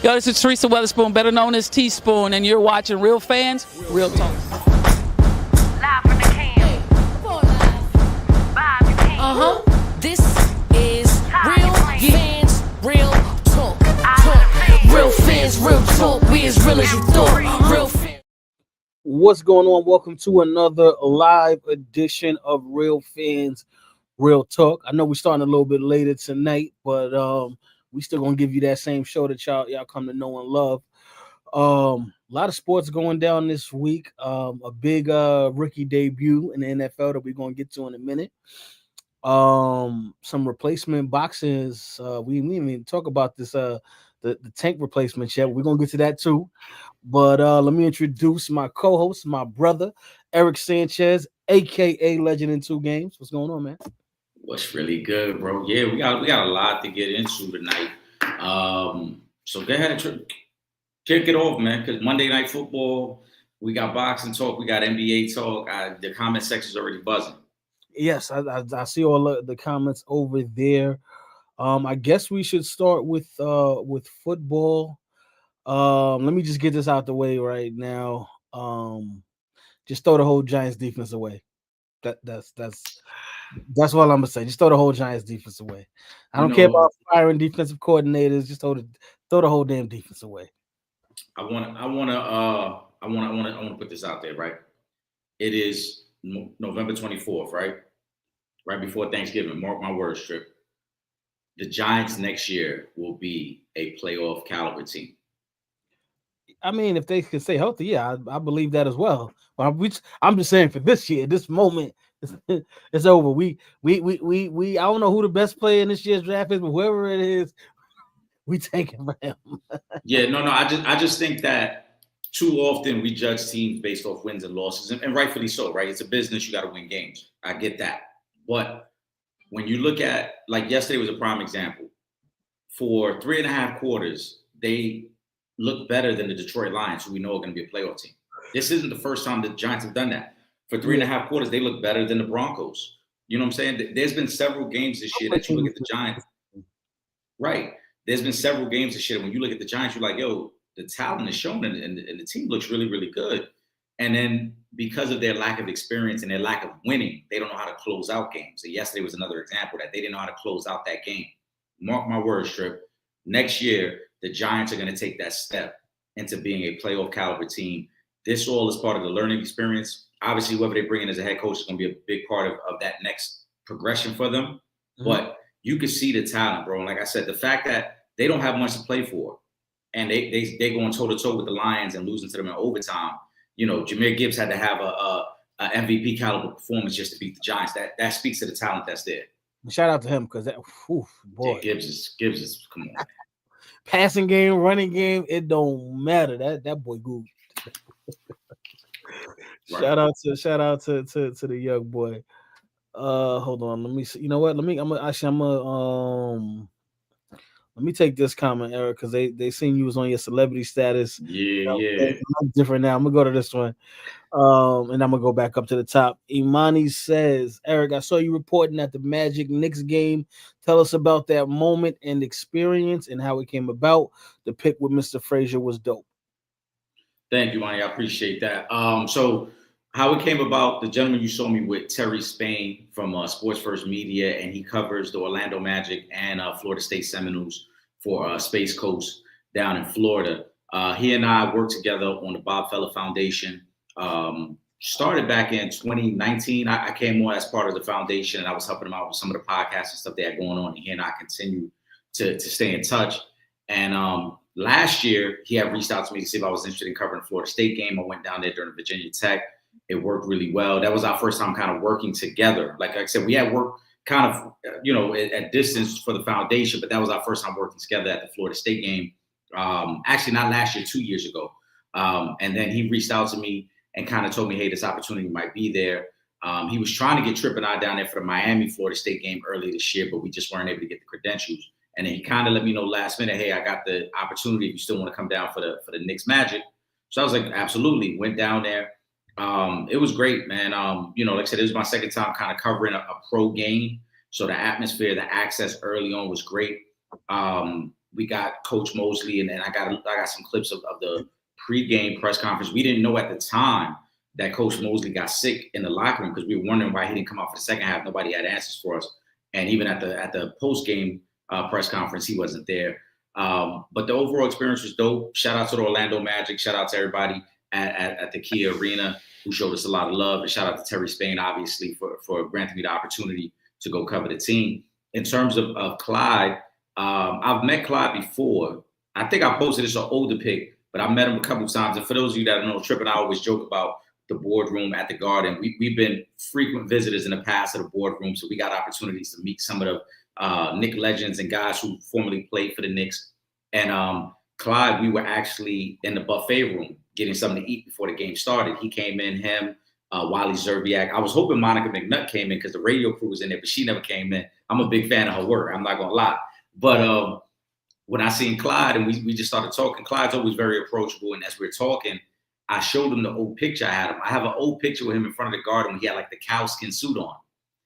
Yo, this is Teresa Weatherspoon, better known as Teaspoon, and you're watching Real Fans, Real Talk. Live from the can. Vibe, you can. This is Real Fans, Real Talk. Real Fans, Real Talk. We as real as you thought. Real Fans. What's going on? Welcome to another live edition of Real Fans, Real Talk. I know we're starting a little bit later tonight, but we still gonna give you that same show that y'all come to know and love. A lot of sports going down this week. A big rookie debut in the NFL that we're gonna get to in a minute. Some replacement boxes. We didn't even talk about this. The tank replacement yet. We're gonna get to that too. But let me introduce my co-host, my brother, Eric Sanchez, aka Legend in Two Games. What's going on, man? What's really good, bro? Yeah, we got a lot to get into tonight. So go ahead and kick it off, man. Because Monday Night Football, we got boxing talk, we got NBA talk. The comment section's already buzzing. Yes, I see all the comments over there. I guess we should start with football. Let me just get this out the way right now. Just throw the whole Giants defense away. That's what I'm gonna say. Just throw the whole Giants defense away. I don't care about firing defensive coordinators. Just throw the whole damn defense away. I want to put this out there, right? It is November 24th, right? Right before Thanksgiving. Mark my words, Trip. The Giants next year will be a playoff caliber team. I mean, if they can stay healthy, yeah, I believe that as well. But I'm just saying for this year, this moment, it's over. We I don't know who the best player in this year's draft is, but whoever it is, we taking for him. Yeah, no. I just think that too often we judge teams based off wins and losses, and rightfully so, right? It's a business. You got to win games. I get that. But when you look at, like yesterday was a prime example. For 3.5 quarters, they look better than the Detroit Lions, who we know are going to be a playoff team. This isn't the first time the Giants have done that. For 3.5 quarters, they look better than the Broncos. You know what I'm saying? There's been several games this year that you look at the Giants. Right. There's been several games this year. When you look at the Giants, you're like, yo, the talent is shown and the team looks really, really good. And then because of their lack of experience and their lack of winning, they don't know how to close out games. So yesterday was another example that they didn't know how to close out that game. Mark my words, Trip. Next year, the Giants are going to take that step into being a playoff caliber team. This all is part of the learning experience. Obviously, whoever they bring in as a head coach is going to be a big part of that next progression for them. Mm-hmm. But you can see the talent, bro. And like I said, the fact that they don't have much to play for, and they going toe-to-toe with the Lions and losing to them in overtime. You know, Jahmyr Gibbs had to have a MVP caliber performance just to beat the Giants. That speaks to the talent that's there. Shout out to him because that boy. Yeah, Gibbs is come on. Passing game, running game, it don't matter. That boy good. Right. Shout out to the young boy. Hold on, let me see. You know what? Let me take this comment, Eric, because they seen you was on your celebrity status. Yeah. It's different now. I'm gonna go to this one. And I'm gonna go back up to the top. Imani says, Eric, I saw you reporting at the Magic Knicks game. Tell us about that moment and experience and how it came about. The pick with Mr. Frazier was dope. Thank you, Imani. I appreciate that. So how it came about, the gentleman you saw me with, Terry Spain from Sports First Media, and he covers the Orlando Magic and Florida State Seminoles for Space Coast down in Florida. He and I worked together on the Bob Feller Foundation. Started back in 2019. I came on as part of the foundation, and I was helping him out with some of the podcasts and stuff they had going on. And he and I continue to stay in touch. And last year, he had reached out to me to see if I was interested in covering the Florida State game. I went down there during Virginia Tech. It worked really well. That was our first time kind of working together. Like I said, we had worked kind of, at distance for the foundation, but that was our first time working together at the Florida State game. Actually, not last year, 2 years ago. And then he reached out to me and kind of told me, hey, this opportunity might be there. He was trying to get Trip and I down there for the Miami-Florida State game early this year, but we just weren't able to get the credentials. And then he kind of let me know last minute, hey, I got the opportunity if you still want to come down for the Knicks Magic. So I was like, absolutely. Went down there. It was great, man. Like I said, it was my second time kind of covering a pro game. So the atmosphere, the access early on was great. we got Coach Mosley, and I got some clips of the pregame press conference. We didn't know at the time that Coach Mosley got sick in the locker room because we were wondering why he didn't come out for the second half. Nobody had answers for us, and even at the post game press conference, he wasn't there. But the overall experience was dope. Shout out to the Orlando Magic. Shout out to everybody at the Kia Arena who showed us a lot of love, and shout out to Terry Spain, obviously, for granting me the opportunity to go cover the team. In terms of Clyde, I've met Clyde before. I think I posted this on older pic, but I met him a couple of times. And for those of you that don't know, Trip and I always joke about the boardroom at the Garden. We've been frequent visitors in the past to the boardroom, so we got opportunities to meet some of the Knicks legends and guys who formerly played for the Knicks. And Clyde, we were actually in the buffet room getting something to eat before the game started. He came in, him, Wally Zerbiak. I was hoping Monica McNutt came in because the radio crew was in there, but she never came in. I'm a big fan of her work. I'm not going to lie. But when I seen Clyde and we just started talking, Clyde's always very approachable. And as we were talking, I showed him the old picture I had him. I have an old picture with him in front of the Garden when he had like the cowskin suit on.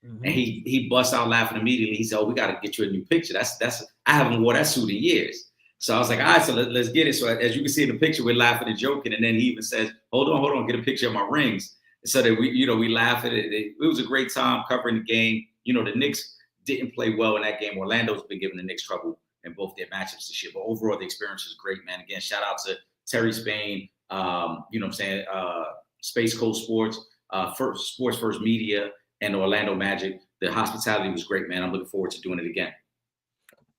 Mm-hmm. And he busts out laughing immediately. He said, "Oh, we got to get you a new picture. That's I haven't worn that suit in years." So I was like, "All right, so let's get it." So as you can see in the picture, we're laughing and joking. And then he even says, hold on, get a picture of my rings. So that we laugh at it. It was a great time covering the game. The Knicks didn't play well in that game. Orlando's been giving the Knicks trouble in both their matchups this year. But overall, the experience was great, man. Again, shout out to Terry Spain, Space Coast Sports, Sports First Media, and the Orlando Magic. The hospitality was great, man. I'm looking forward to doing it again.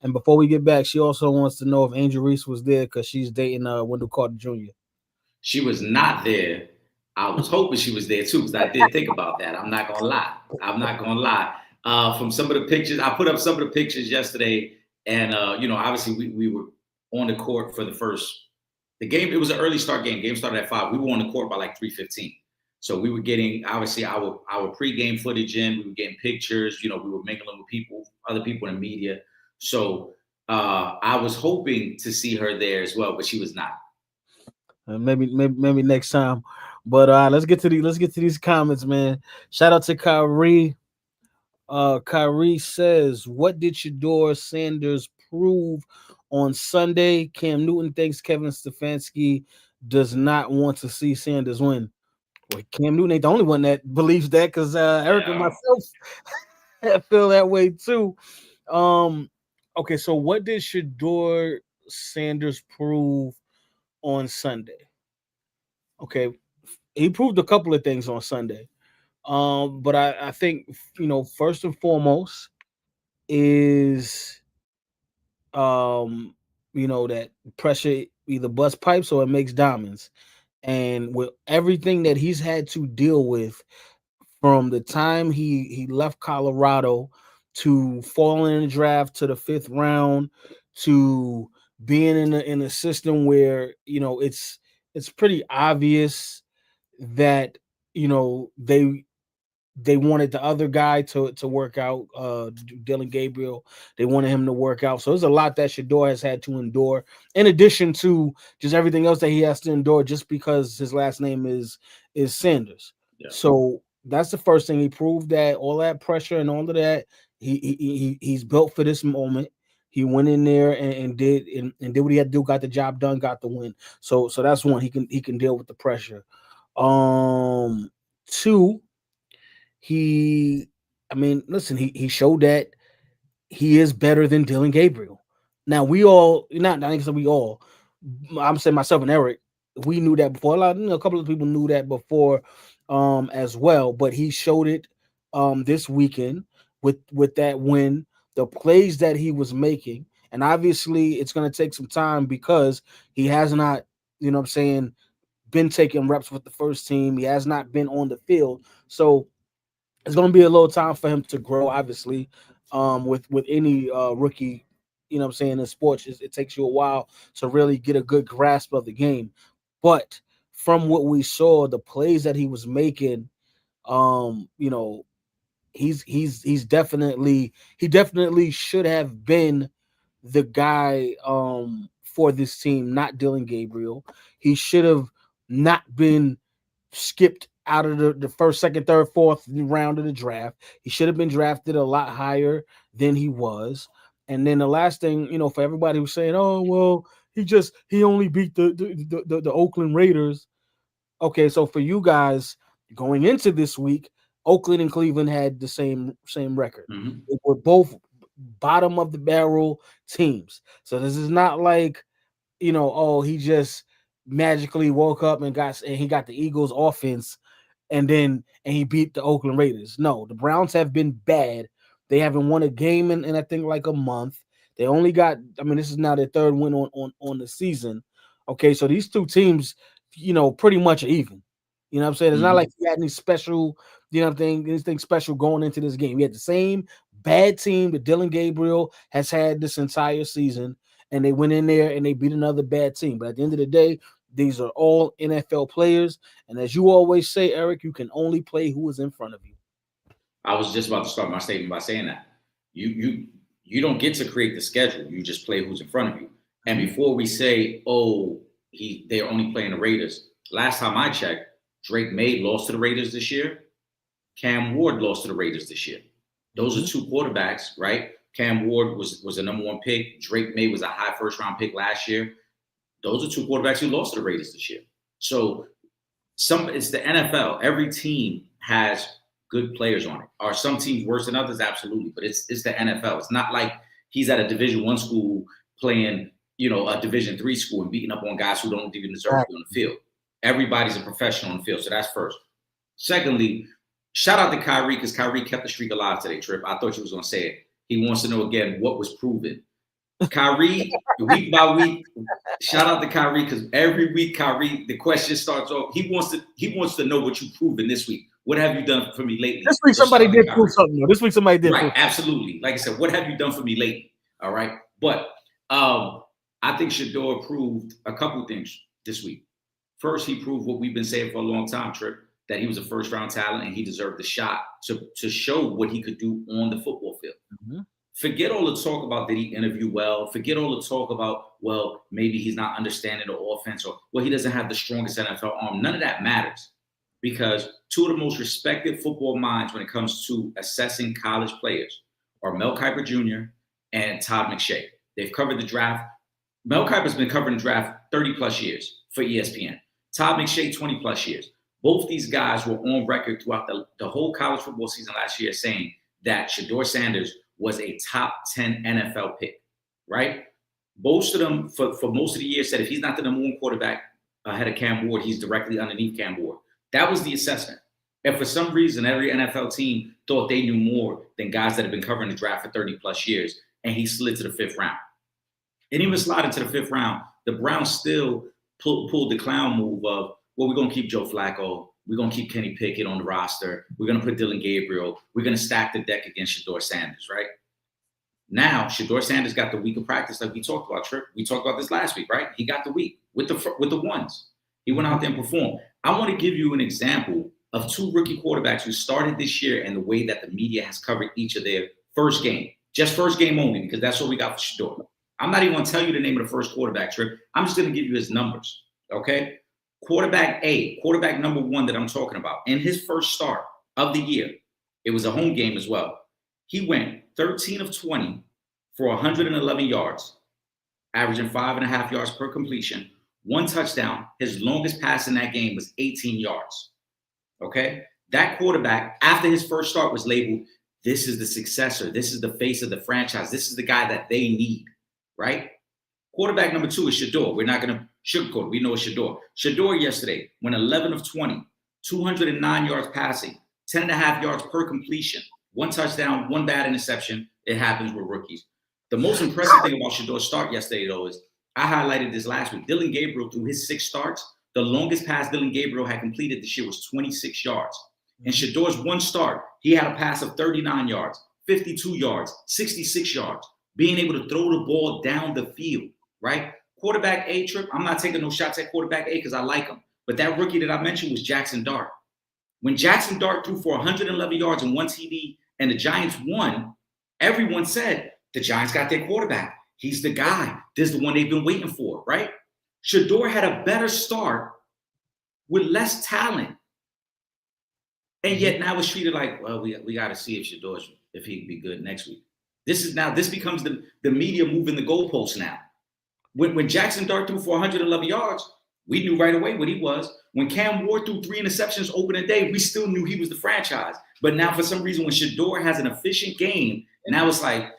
And before we get back, she also wants to know if Angel Reese was there because she's dating Wendell Carter Jr. She was not there. I was hoping she was there too because I did think about that. I'm not gonna lie. From some of the pictures, I put up some of the pictures yesterday, and obviously we were on the court for the game. It was an early start game. Game started at 5. We were on the court by like 3:15. So we were getting obviously our pregame footage in. We were getting pictures. We were mingling with other people in the media. So I was hoping to see her there as well, but she was not. Maybe next time. But let's get to these comments, man. Shout out to Kyrie. Kyrie says, "What did Shedeur Sanders prove on Sunday? Cam Newton thinks Kevin Stefanski does not want to see Sanders win." Well, Cam Newton ain't the only one that believes that, because Eric and myself feel that way too. Okay, so what did Shedeur Sanders prove on Sunday? Okay, he proved a couple of things on Sunday. But I think, first and foremost is, that pressure either busts pipes or it makes diamonds. And with everything that he's had to deal with from the time he left Colorado to falling in the draft to the 5th round to being in a system where, it's pretty obvious that, they wanted the other guy to work out, Dylan Gabriel. They wanted him to work out. So there's a lot that Shedeur has had to endure, in addition to just everything else that he has to endure just because his last name is Sanders. Yeah. So that's the first thing. He proved that all that pressure and all of that, he's built for this moment. He went in there and did what he had to do, got the job done, got the win. So that's one. He can deal with the pressure. 2, he showed that he is better than Dylan Gabriel. Now I'm saying myself and Eric, we knew that before. A couple of people knew that before as well, but he showed it this weekend with that win, the plays that he was making. And obviously it's going to take some time because he has not, been taking reps with the first team. He has not been on the field. So it's going to be a little time for him to grow, obviously, with any rookie, in sports. It takes you a while to really get a good grasp of the game. But from what we saw, the plays that he was making, he definitely should have been the guy for this team, not Dylan Gabriel. He should have not been skipped out of the first, second, third, fourth round of the draft. He should have been drafted a lot higher than he was. And then the last thing, for everybody who's saying, "Oh, well, he only beat the Oakland Raiders." Okay, so for you guys going into this week, Oakland and Cleveland had the same record. Mm-hmm. They were both bottom of the barrel teams. So this is not like, he just magically woke up and he got the Eagles offense and he beat the Oakland Raiders. No, the Browns have been bad. They haven't won a game in I think like a month. They only got, this is now their third win on the season. Okay, so these two teams, pretty much even. You know what I'm saying? It's not like he had any special, anything special going into this game. He had the same bad team that Dylan Gabriel has had this entire season, and they went in there and they beat another bad team. But at the end of the day, these are all NFL players. And as you always say, Eric, you can only play who is in front of you. I was just about to start my statement by saying that. You don't get to create the schedule. You just play who's in front of you. And before we say, they're only playing the Raiders, last time I checked, Drake May lost to the Raiders this year. Cam Ward lost to the Raiders this year. Those are two quarterbacks, right? Cam Ward was the number one pick. Drake May was a high first-round pick last year. Those are two quarterbacks who lost to the Raiders this year. So it's the NFL. Every team has good players on it. Are some teams worse than others? Absolutely. But it's the NFL. It's not like he's at a Division I school playing, a Division III school and beating up on guys who don't even deserve to be on the field. Everybody's a professional on the field. So that's first. Secondly, shout out to Kyrie because Kyrie kept the streak alive today, Trip. I thought you was going to say it. He wants to know again what was proven. Kyrie, week by week, shout out to Kyrie because every week, Kyrie, the question starts off. He wants to know what you've proven this week. What have you done for me lately? This week somebody did prove something. This week somebody did. Right, absolutely. Like I said, what have you done for me lately? All right, but I think Shador proved a couple things this week. First, he proved what we've been saying for a long time, Trip, that he was a first-round talent and he deserved the shot to show what he could do on the football field. Mm-hmm. Forget all the talk about did he interview well. Forget all the talk about, well, maybe he's not understanding the offense or, well, he doesn't have the strongest NFL arm. None of that matters because two of the most respected football minds when it comes to assessing college players are Mel Kiper Jr. and Todd McShay. They've covered the draft. Mel Kiper's been covering the draft 30-plus years for ESPN. Todd McShay, 20-plus years. Both these guys were on record throughout the whole college football season last year saying that Shador Sanders was a top 10 NFL pick, right? Most of them, for most of the year, said if he's not the number one quarterback ahead of Cam Ward, he's directly underneath Cam Ward. That was the assessment. And for some reason, every NFL team thought they knew more than guys that have been covering the draft for 30-plus years, and he slid to the fifth round. And even sliding to the fifth round, the Browns still pulled the clown move of, well, we're going to keep Joe Flacco. We're going to keep Kenny Pickett on the roster. We're going to put Dylan Gabriel. We're going to stack the deck against Shador Sanders, right? Now, Shador Sanders got the week of practice like we talked about, Trip. We talked about this last week, right? He got the week with the ones. He went out there and performed. I want to give you an example of two rookie quarterbacks who started this year and the way that the media has covered each of their first game. Just first game only, because that's what we got for Shador. I'm not even going to tell you the name of the first quarterback, Trip. I'm just going to give you his numbers, okay? Quarterback number one that I'm talking about, in his first start of the year, it was a home game as well. He went 13 of 20 for 111 yards, averaging 5.5 yards per completion, one touchdown. His longest pass in that game was 18 yards, okay? That quarterback, after his first start, was labeled, this is the successor. This is the face of the franchise. This is the guy that they need, right? Quarterback number two is Shador. We're not going to sugarcoat. We know it's Shador. Shador yesterday went 11 of 20, 209 yards passing, 10.5 yards per completion, one touchdown, one bad interception. It happens with rookies. The most impressive thing about Shador's start yesterday, though, is I highlighted this last week. Dylan Gabriel, through his 6 starts, the longest pass Dylan Gabriel had completed this year was 26 yards. In Shador's one start, he had a pass of 39 yards, 52 yards, 66 yards, being able to throw the ball down the field, right? Quarterback A, Trip, I'm not taking no shots at quarterback A because I like him. But that rookie that I mentioned was Jackson Dart. When Jackson Dart threw for 111 yards and 1 TD and the Giants won, everyone said, the Giants got their quarterback. He's the guy. This is the one they've been waiting for, right? Shador had a better start with less talent. And yet now it's treated like, well, we got to see if he'd be good next week. This becomes the media moving the goalposts now. When Jackson Dart threw for 111 yards, we knew right away what he was. When Cam Ward threw 3 interceptions opening day, we still knew he was the franchise. But now, for some reason, when Shador has an efficient game, now it's like,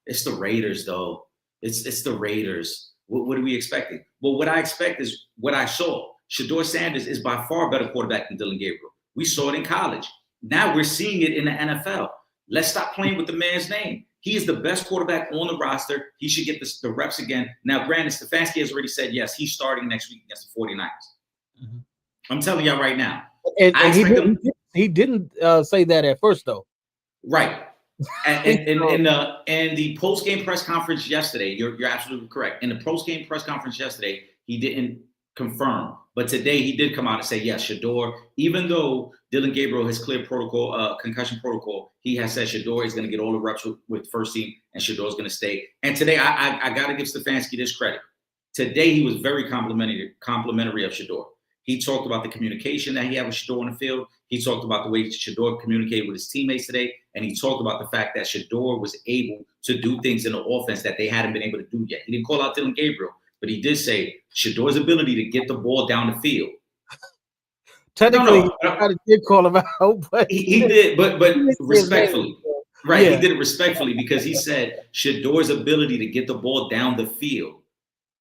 it's the Raiders, though. It's the Raiders. What are we expecting? Well, what I expect is what I saw. Shador Sanders is by far a better quarterback than Dylan Gabriel. We saw it in college. Now we're seeing it in the NFL. Let's stop playing with the man's name. He is the best quarterback on the roster. He should get the reps again. Now, granted, Stefanski has already said, yes, he's starting next week against the 49ers. Mm-hmm. I'm telling y'all right now. And he didn't say that at first, though. Right. And the post-game press conference yesterday, you're absolutely correct. In the post-game press conference yesterday, he didn't confirm. But today he did come out and say, yes, Shador, even though Dylan Gabriel has cleared concussion protocol, he has said Shador is going to get all the reps with first team and Shador is going to stay. And today I got to give Stefanski this credit. Today he was very complimentary of Shador. He talked about the communication that he had with Shador on the field. He talked about the way Shador communicated with his teammates today. And he talked about the fact that Shador was able to do things in the offense that they hadn't been able to do yet. He didn't call out Dylan Gabriel, but he did say Shador's ability to get the ball down the field. Technically, he did call him out, but he did, but respectfully. Right, yeah. He did it respectfully because he said Shador's ability to get the ball down the field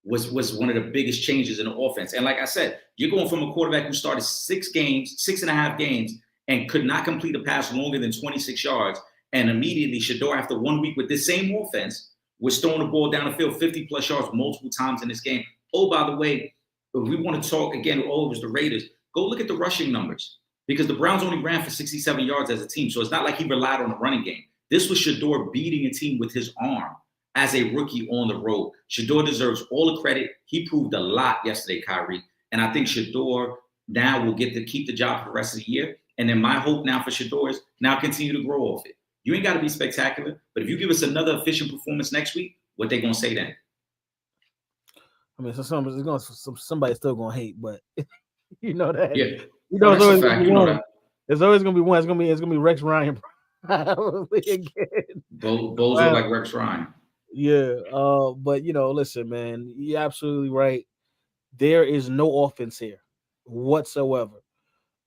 was one of the biggest changes in the offense. And like I said, you're going from a quarterback who started 6.5 games, and could not complete a pass longer than 26 yards. And immediately Shador, after 1 week with this same offense, was throwing the ball down the field 50-plus yards multiple times in this game. Oh, by the way, if we want to talk again, it was the Raiders. Go look at the rushing numbers because the Browns only ran for 67 yards as a team. So it's not like he relied on the running game. This was Shador beating a team with his arm as a rookie on the road. Shador deserves all the credit. He proved a lot yesterday, Kyrie. And I think Shador now will get to keep the job for the rest of the year. And then my hope now for Shador is now continue to grow off it. You ain't got to be spectacular, but if you give us another efficient performance next week, what they going to say then? I mean, somebody's still going to hate, but you know that. Yeah. You know, it's always going to be one. It's going to be Rex Ryan. Both look like Rex Ryan. Yeah. But, listen, man, you're absolutely right. There is no offense here whatsoever.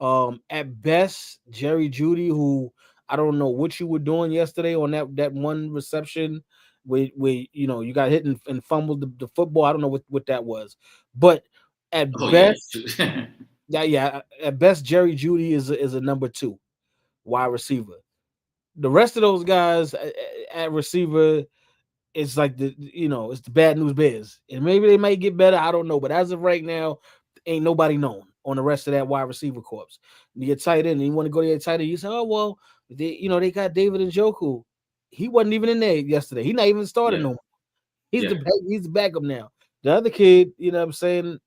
At best, Jerry Jeudy, who I don't know what you were doing yesterday on that one reception where you got hit and fumbled the football. I don't know what that was, but at best, at best, Jerry Jeudy is a number 2 wide receiver. The rest of those guys at receiver, it's like it's the bad news bears, and maybe they might get better. I don't know, but as of right now, ain't nobody known on the rest of that wide receiver corps. You tight end, and you want to go to your tight end. You say, oh well, they got David Njoku. He wasn't even in there yesterday. He's not even starting no more. He's the backup now. The other kid, you know what I'm saying,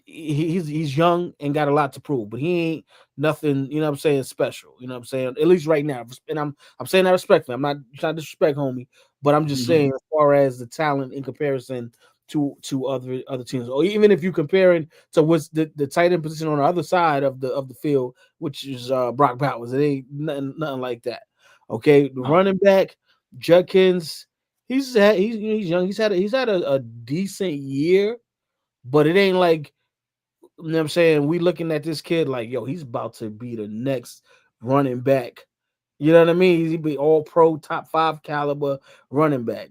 he's young and got a lot to prove, but he ain't nothing, you know what I'm saying, special. You know what I'm saying? At least right now. And I'm saying that respectfully. I'm not trying to disrespect homie, but I'm just saying as far as the talent in comparison to other teams, or even if you comparing to what's the tight end position on the other side of the field, which is Brock Bowers. It ain't nothing like that. Okay, the running back Judkins, he's young. He's had a decent year, but it ain't like, you know what I'm saying, we looking at this kid like, yo, he's about to be the next running back. You know what I mean? He'd be all pro, top 5 caliber running back.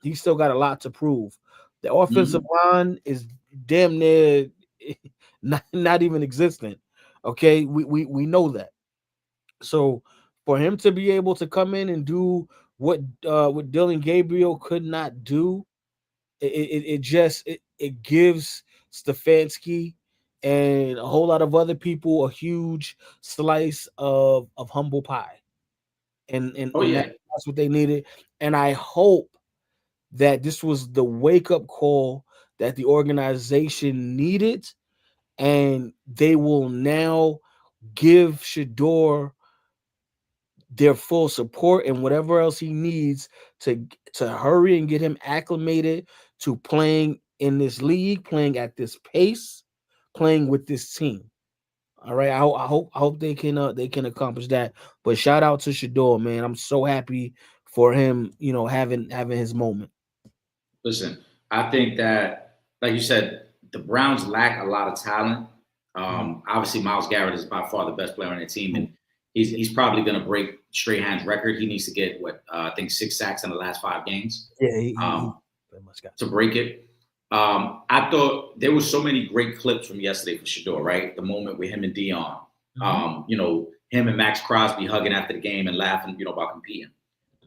He's still got a lot to prove. The offensive line is damn near not even existent. Okay, we know that. So for him to be able to come in and do what Dylan Gabriel could not do, it gives Stefanski and a whole lot of other people a huge slice of humble pie. And that's what they needed. And I hope that this was the wake-up call that the organization needed, and they will now give Shador their full support and whatever else he needs to hurry and get him acclimated to playing in this league, playing at this pace, playing with this team. All right, I hope they can accomplish that. But shout out to Shador, man. I'm so happy for him, having his moment. Listen, I think that, like you said, the Browns lack a lot of talent. Obviously, Myles Garrett is by far the best player on their team, and he's probably going to break Strahan's record. He needs to get I think 6 sacks in the last 5 games. Yeah, he pretty much got to break it. I thought there were so many great clips from yesterday for Shador, right? The moment with him and Dion, him and Max Crosby hugging after the game and laughing, about competing.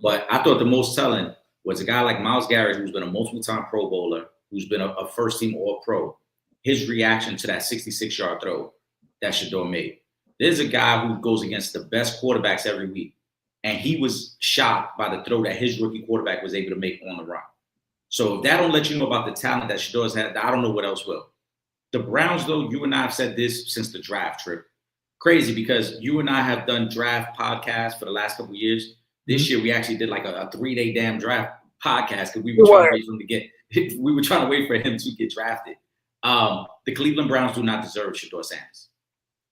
But I thought the most telling was a guy like Myles Garrett, who's been a multiple-time Pro Bowler, who's been a first-team All-Pro. His reaction to that 66-yard throw that Shador made. There's a guy who goes against the best quarterbacks every week, and he was shocked by the throw that his rookie quarterback was able to make on the run. So if that don't let you know about the talent that Shador's had, I don't know what else will. The Browns, though, you and I have said this since the draft trip. Crazy, because you and I have done draft podcasts for the last couple of years. This year, we actually did like a 3-day damn draft podcast because we were trying to wait for him to get. We were trying to wait for him to get drafted. The Cleveland Browns do not deserve Shador Sanders,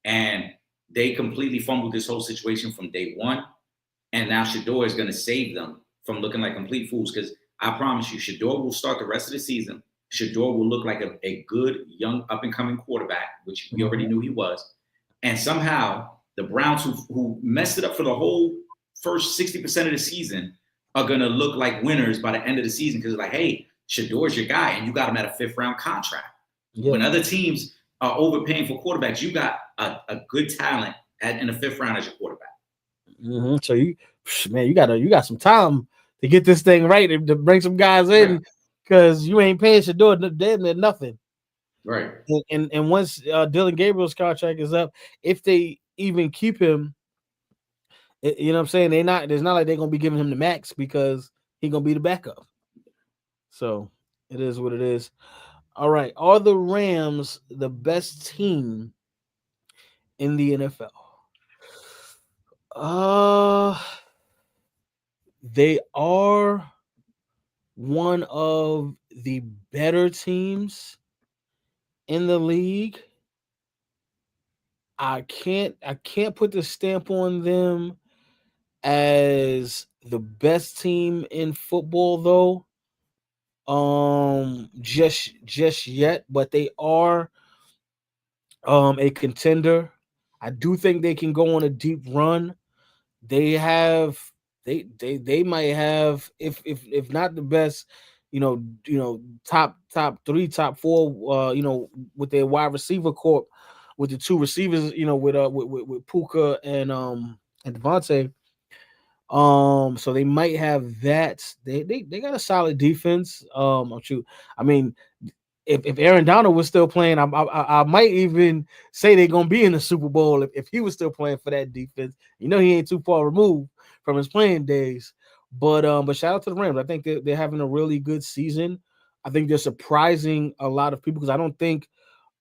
and they completely fumbled this whole situation from day one. And now Shador is going to save them from looking like complete fools, because I promise you, Shador will start the rest of the season. Shador will look like a good, young, up-and-coming quarterback, which we already knew he was. And somehow the Browns, who messed it up for the whole first 60% of the season, are going to look like winners by the end of the season, because it's like, hey, Shador's your guy, and you got him at a 5th-round contract. Yeah. When other teams are overpaying for quarterbacks, you got a good talent in the 5th round as your quarterback. So you got some time to get this thing right and to bring some guys in, because you ain't paying Shador damn near nothing. Right. And once Dylan Gabriel's contract is up, if they even keep him, you know what I'm saying? It's not like they're gonna be giving him the max, because he's gonna be the backup. So it is what it is. All right. Are the Rams the best team in the NFL? They are one of the better teams in the league. I can't put the stamp on them as the best team in football, though. Just yet, but they are a contender. I do think they can go on a deep run. They might have, if not the best, top 3, top 4, with their wide receiver corps, with the 2 receivers, with Puka and Devontae. So they might have that. They got a solid defense. I mean, if Aaron Donald was still playing, I might even say they're gonna be in the Super Bowl if he was still playing for that defense. He ain't too far removed from his playing days. But shout out to the Rams. I think they're having a really good season. I think they're surprising a lot of people, because I don't think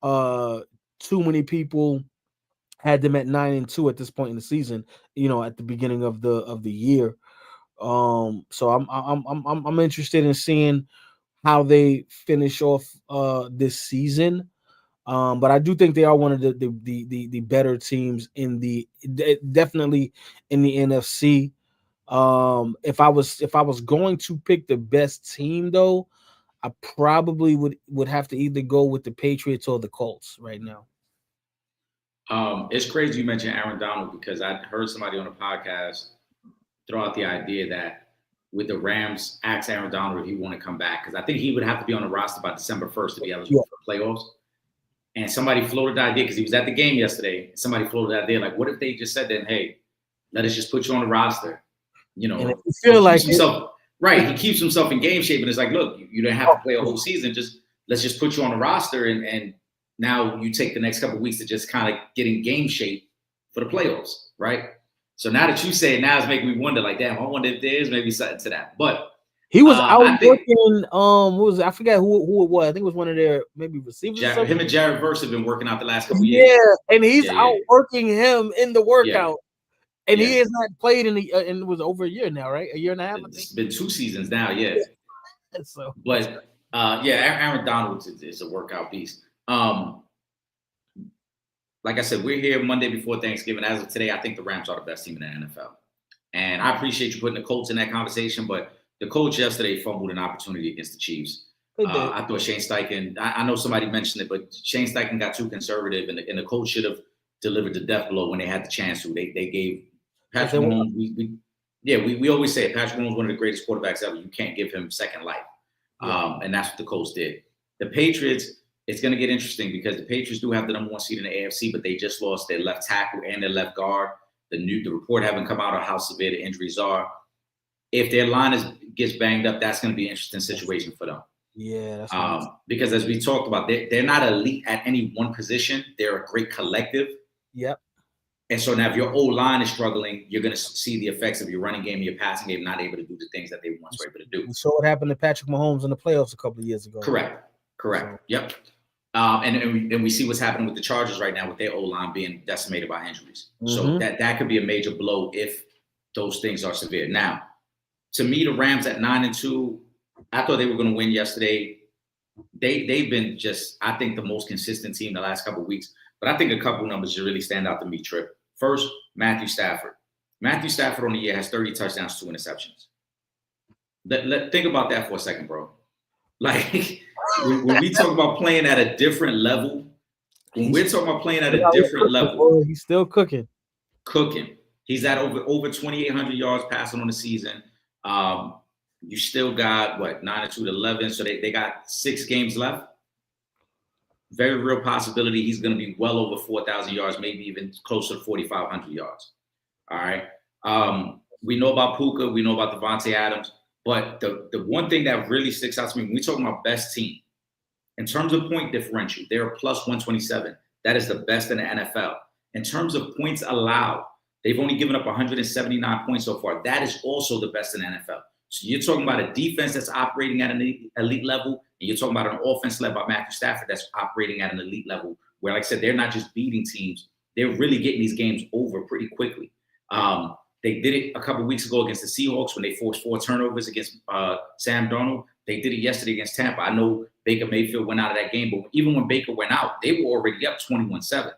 too many people had them at 9-2 at this point in the season, at the beginning of the year. So I'm interested in seeing how they finish off this season. But I do think they are one of the better teams definitely in the NFC. If I was going to pick the best team, though, I probably would have to either go with the Patriots or the Colts right now. It's crazy you mentioned Aaron Donald, because I heard somebody on a podcast throw out the idea that with the Rams, ask Aaron Donald if he want to come back, because I think he would have to be on the roster by December 1st to be eligible for playoffs. And somebody floated the idea, because he was at the game yesterday. Somebody floated the idea, like, what if they just said then, hey, let us just put you on the roster? And if you feel like he keeps himself in game shape, and it's like, look, you don't have to play a whole season. Let's just put you on the roster, and now you take the next couple of weeks to just kind of get in game shape for the playoffs, right? So now that you say it, now it's making me wonder, like, damn, I wonder if there is maybe something to that. But he was out working. What was it? I forgot who it was. I think it was one of their maybe receivers. Him and Jared Verse have been working out the last couple of years. Yeah, and he's out working him in the workout. And he has not played in it was over a year now, right? A year and a half. It's been 2 seasons now, yeah. So, but Aaron Donald is a workout beast. Like I said, we're here Monday before Thanksgiving. As of today, I think the Rams are the best team in the NFL. And I appreciate you putting the Colts in that conversation, but the Colts yesterday fumbled an opportunity against the Chiefs. I thought Shane Steichen, I know somebody mentioned it, but Shane Steichen got too conservative, and the Colts should have delivered the death blow when they had the chance to. They gave Patrick Mahomes, we always say it, Patrick Mahomes is one of the greatest quarterbacks ever. You can't give him second life. And that's what the Colts did. The Patriots, it's going to get interesting because the Patriots do have the number 1 seed in the AFC, but they just lost their left tackle and their left guard. The report haven't come out on how severe the injuries are. If their line gets banged up, that's going to be an interesting situation for them. Yeah, that's nice. Because as we talked about, they're not elite at any one position. They're a great collective. Yep. And so now if your O-line is struggling, you're going to see the effects of your running game and your passing game not able to do the things that they once were able to do. We saw what happened to Patrick Mahomes in the playoffs a couple of years ago. Correct. Yep. And we see what's happening with the Chargers right now with their O-line being decimated by injuries. So that could be a major blow if those things are severe. Now, to me, the Rams at 9-2, I thought they were going to win yesterday. They've been just, I think, the most consistent team the last couple of weeks. But I think a couple numbers should really stand out to me, Trip. First, Matthew Stafford. Matthew Stafford on the year has 30 touchdowns, 2 interceptions. Think about that for a second, bro. Like, when we talk about playing at a different level, he's still cooking. He's at over 2,800 yards passing on the season. You still got, 9-2 to 11. So they got 6 games left. Very real possibility he's going to be well over 4,000 yards, maybe even closer to 4,500 yards. All right. We know about Puka. We know about Devontae Adams. But the one thing that really sticks out to me, when we talk about best team, in terms of point differential, they're a plus 127. That is the best in the NFL. In terms of points allowed, they've only given up 179 points so far. That is also the best in the NFL. So you're talking about a defense that's operating at an elite level, and you're talking about an offense led by Matthew Stafford that's operating at an elite level, where, like I said, they're not just beating teams. They're really getting these games over pretty quickly. They did it a couple of weeks ago against the Seahawks when they forced 4 turnovers against Sam Darnold. They did it yesterday against Tampa. I know Baker Mayfield went out of that game, but even when Baker went out, they were already up 21-7.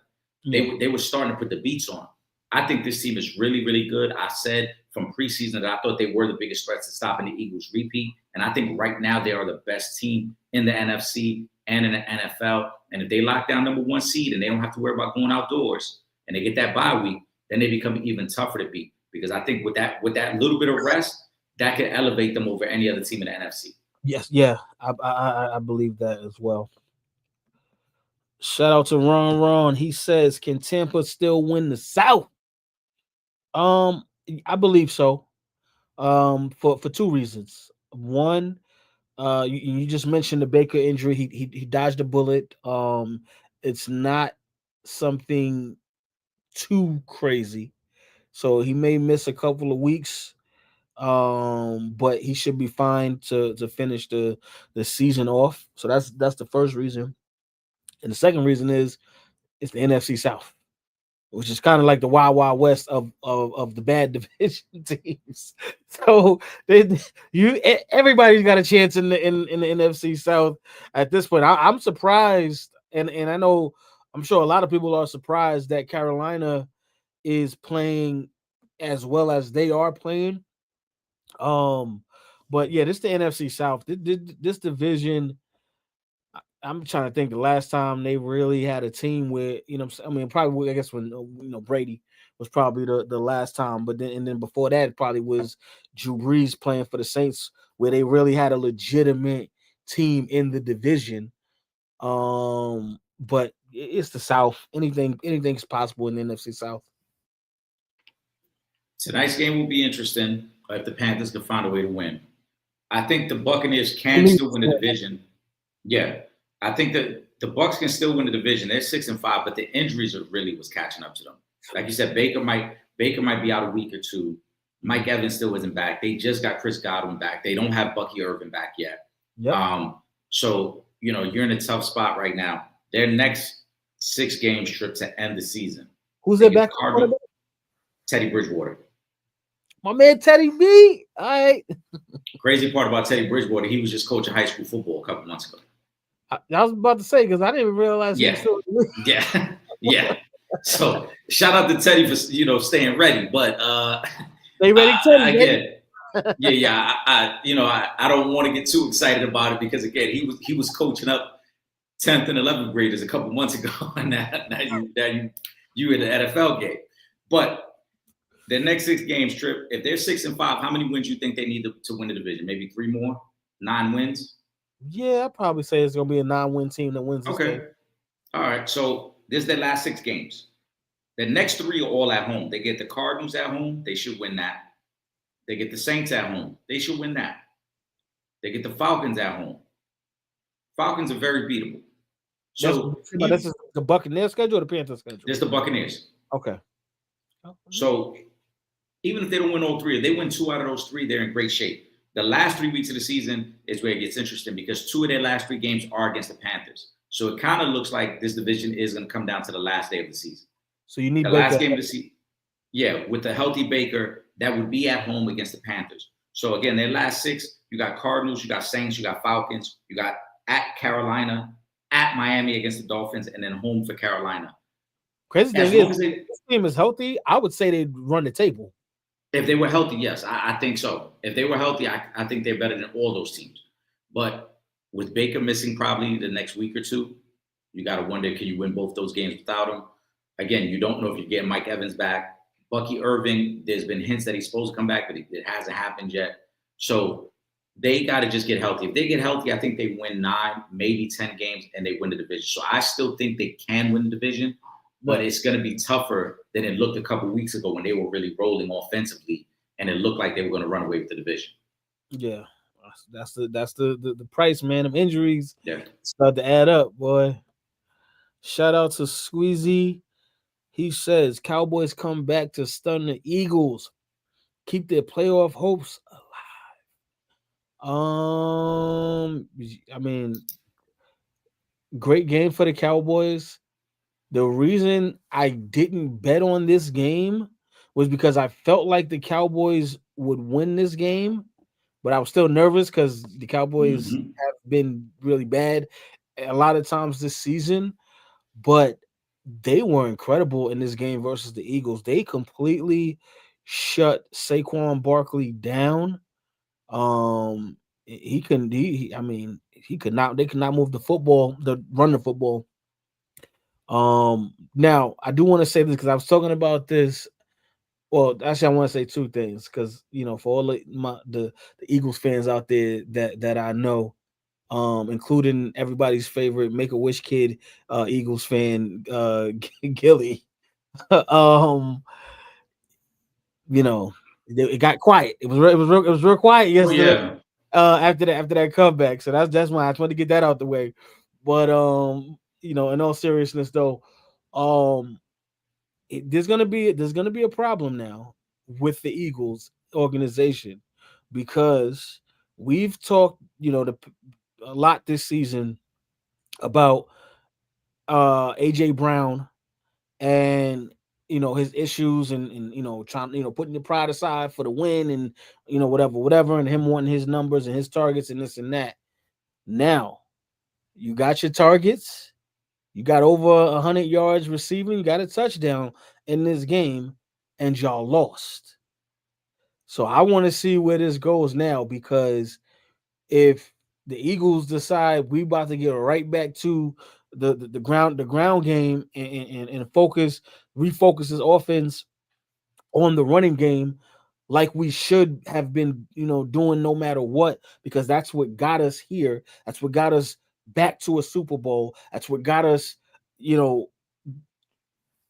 They were starting to put the beats on. I think this team is really, really good. I said from preseason that I thought they were the biggest threats to stopping the Eagles repeat. And I think right now they are the best team in the NFC and in the NFL. And if they lock down number 1 seed and they don't have to worry about going outdoors and they get that bye week, then they become even tougher to beat. Because I think with that little bit of rest, that could elevate them over any other team in the NFC. Yes, yeah, I believe that as well. Shout out to Ron. He says, "Can Tampa still win the South?" I believe so. For 2 reasons. One, you just mentioned the Baker injury. He dodged a bullet. It's not something too crazy, so he may miss a couple of weeks. But he should be fine to finish the season off. So that's the first reason. And the second reason is it's the NFC South, which is kind of like the Wild Wild West of the bad division teams. So everybody's got a chance in the NFC South at this point. I'm surprised, and I know I'm sure a lot of people are surprised that Carolina is playing as well as they are playing. But yeah, this is the NFC South. This division, I'm trying to think the last time they really had a team where, probably, I guess when, Brady was probably the last time, but then before that, it probably was Drew Brees playing for the Saints, where they really had a legitimate team in the division. But it's the South. Anything's possible in the NFC South. Tonight's game will be interesting if the Panthers can find a way to win. I think the Buccaneers can still win the division. Yeah, I think that the Bucs can still win the division. They're 6-5, but the injuries are really what's catching up to them. Like you said, Baker might be out a week or 2. Mike Evans still isn't back. They just got Chris Godwin back. They don't have Bucky Irvin back yet. Yep. So you're in a tough spot right now. Their next 6 games trip to end the season. Who's their back? Teddy Bridgewater. My man Teddy B. All right. Crazy part about Teddy Bridgewater, he was just coaching high school football a couple months ago. I was about to say, because I didn't even realize. Yeah. So shout out to Teddy for staying ready. But They ready to again. Yeah. I don't want to get too excited about it because again, he was coaching up 10th and 11th graders a couple months ago, and now you in the NFL game. But the next 6 games, Trip, if they're 6-5, how many wins you think they need to win the division? Maybe 3 more, 9 wins. Yeah, I'd probably say it's gonna be a 9-win team that wins this game. All right. So this is their last 6 games. The next 3 are all at home. They get the Cardinals at home. They should win that. They get the Saints at home. They should win that. They get the Falcons at home. Falcons are very beatable. So this is the Buccaneers schedule or the Panthers schedule? This is the Buccaneers. Okay. So even if they don't win all 3, if they win 2 out of those 3, they're in great shape. The last 3 weeks of the season is where it gets interesting because 2 of their last 3 games are against the Panthers. So it kind of looks like this division is going to come down to the last day of the season. So you need the last game of the season. Yeah, with the healthy Baker, that would be at home against the Panthers. So again, their last 6, you got Cardinals, you got Saints, you got Falcons, you got at Carolina, at Miami against the Dolphins, and then home for Carolina. Crazy thing is, if this team is healthy, I would say they'd run the table. If they were healthy, yes, I think so. If they were healthy, I think they're better than all those teams. But with Baker missing probably the next week or 2, you got to wonder, can you win both those games without him? Again, you don't know if you get Mike Evans back. Bucky Irving, there's been hints that he's supposed to come back, but it hasn't happened yet. So they got to just get healthy. If they get healthy, I think they win 9, maybe 10 games, and they win the division. So I still think they can win the division, but it's going to be tougher than it looked a couple of weeks ago when they were really rolling offensively, and it looked like they were going to run away with the division. Yeah, that's the price, man. Of injuries start to add up, boy. Shout out to Squeezy. He says Cowboys come back to stun the Eagles, keep their playoff hopes alive. I mean, great game for the Cowboys. The reason I didn't bet on this game was because I felt like the Cowboys would win this game, but I was still nervous because the Cowboys have been really bad a lot of times this season. But they were incredible in this game versus the Eagles. They completely shut Saquon Barkley down. They could not move the football, run the football. Now I do want to say this because I was talking about this. Well, actually, I want to say 2 things because for all the Eagles fans out there that I know, including everybody's favorite Make-A-Wish kid, Eagles fan, Gilly. It got quiet. It was real quiet yesterday. After that comeback. So that's why I just wanted to get that out the way. But in all seriousness though, there's gonna be a problem now with the Eagles organization because we've talked a lot this season about AJ Brown and his issues and trying putting the pride aside for the win and whatever and him wanting his numbers and his targets and this and that. Now you got your targets, you got over 100 yards receiving, you got a touchdown in this game, and y'all lost. So I want to see where this goes now, because if the Eagles decide we about to get right back to the ground game and refocus his offense on the running game like we should have been doing no matter what, because that's what got us here. That's what got us back to a Super Bowl. That's what got us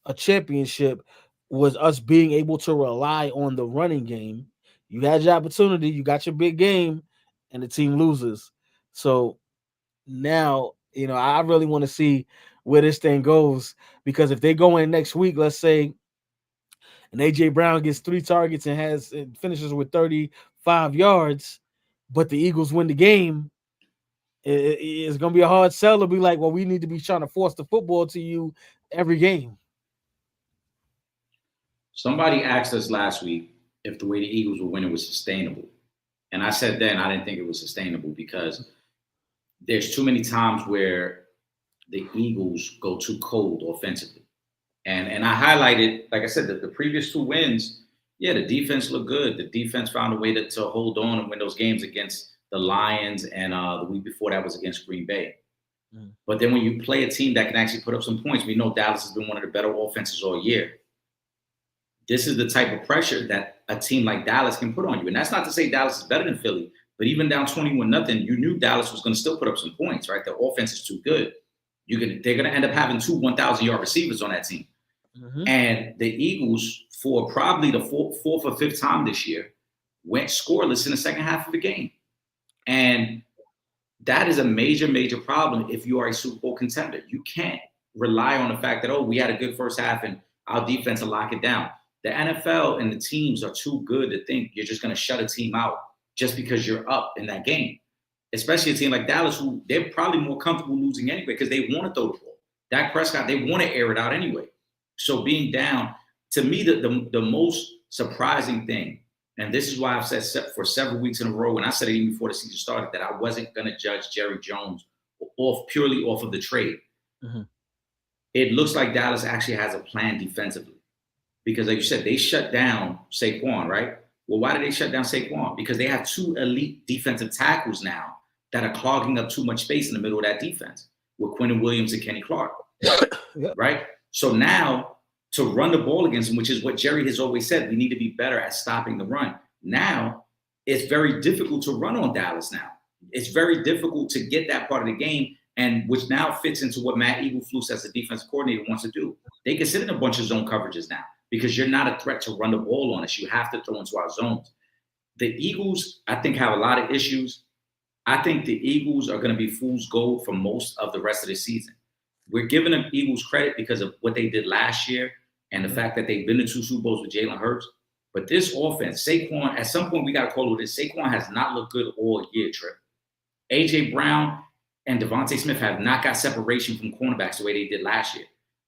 a championship, was us being able to rely on the running game. You had your opportunity, you got your big game, and the team loses. So now, I really want to see where this thing goes, because if they go in next week, let's say, and AJ Brown gets 3 targets and finishes with 35 yards, but the Eagles win the game, it's going to be a hard sell to be like, well, we need to be trying to force the football to you every game. Somebody asked us last week if the way the Eagles were winning was sustainable. And I said then I didn't think it was sustainable because there's too many times where the Eagles go too cold offensively. And I highlighted, like I said, the previous 2 wins, Yeah, the defense looked good. The defense found a way to hold on and win those games against the Lions, and the week before that was against Green Bay. But then when you play a team that can actually put up some points, we know Dallas has been one of the better offenses all year. This is the type of pressure that a team like Dallas can put on you. And that's not to say Dallas is better than Philly, but even down 21-0, you knew Dallas was going to still put up some points, right? Their offense is too good. They're going to end up having 2 1,000-yard receivers on that team. And the Eagles, for probably the fourth or fifth time this year, went scoreless in the second half of the game. And that is a major, major problem if you are a Super Bowl contender. You can't rely on the fact that, we had a good first half and our defense will lock it down. The NFL and the teams are too good to think you're just going to shut a team out just because you're up in that game. Especially a team like Dallas, who they're probably more comfortable losing anyway because they want to throw the ball. Dak Prescott, they want to air it out anyway. So being down, to me, the most surprising thing, and this is why I've said for several weeks in a row, and I said it even before the season started, that I wasn't going to judge Jerry Jones purely off of the trade. It looks like Dallas actually has a plan defensively. Because like you said, they shut down Saquon, right? Well, why did they shut down Saquon? Because they have 2 elite defensive tackles now that are clogging up too much space in the middle of that defense with Quentin Williams and Kenny Clark, right? So now to run the ball against them, which is what Jerry has always said, we need to be better at stopping the run. Now it's very difficult to run on Dallas now. It's very difficult to get that part of the game, and which now fits into what Matt Eberflus as the defensive coordinator wants to do. They can sit in a bunch of zone coverages now because you're not a threat to run the ball on us. You have to throw into our zones. The Eagles, I think, have a lot of issues. I think the Eagles are going to be fool's gold for most of the rest of the season. We're giving the Eagles credit because of what they did last year and the fact that they've been to 2 Super Bowls with Jalen Hurts. But this offense, Saquon, at some point we got to call it this. Saquon has not looked good all year, Trip. A.J. Brown and Devontae Smith have not got separation from cornerbacks the way they did last year.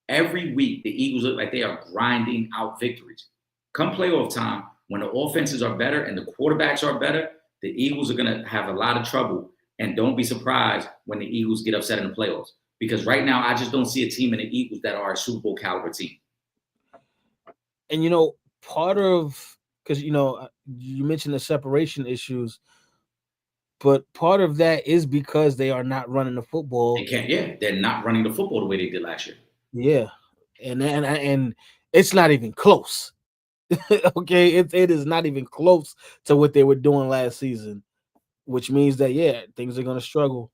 Every week, the Eagles look like they are grinding out victories. Come playoff time, when the offenses are better and the quarterbacks are better, the Eagles are going to have a lot of trouble. And don't be surprised when the Eagles get upset in the playoffs. Because right now, I just don't see a team in the Eagles that are a Super Bowl caliber team. And, part of, because, you mentioned the separation issues, but part of that is because they are not running the football. They can't, they're not running the football the way they did last year. Yeah. And it's not even close. Okay. It is not even close to what they were doing last season, which means that, things are going to struggle.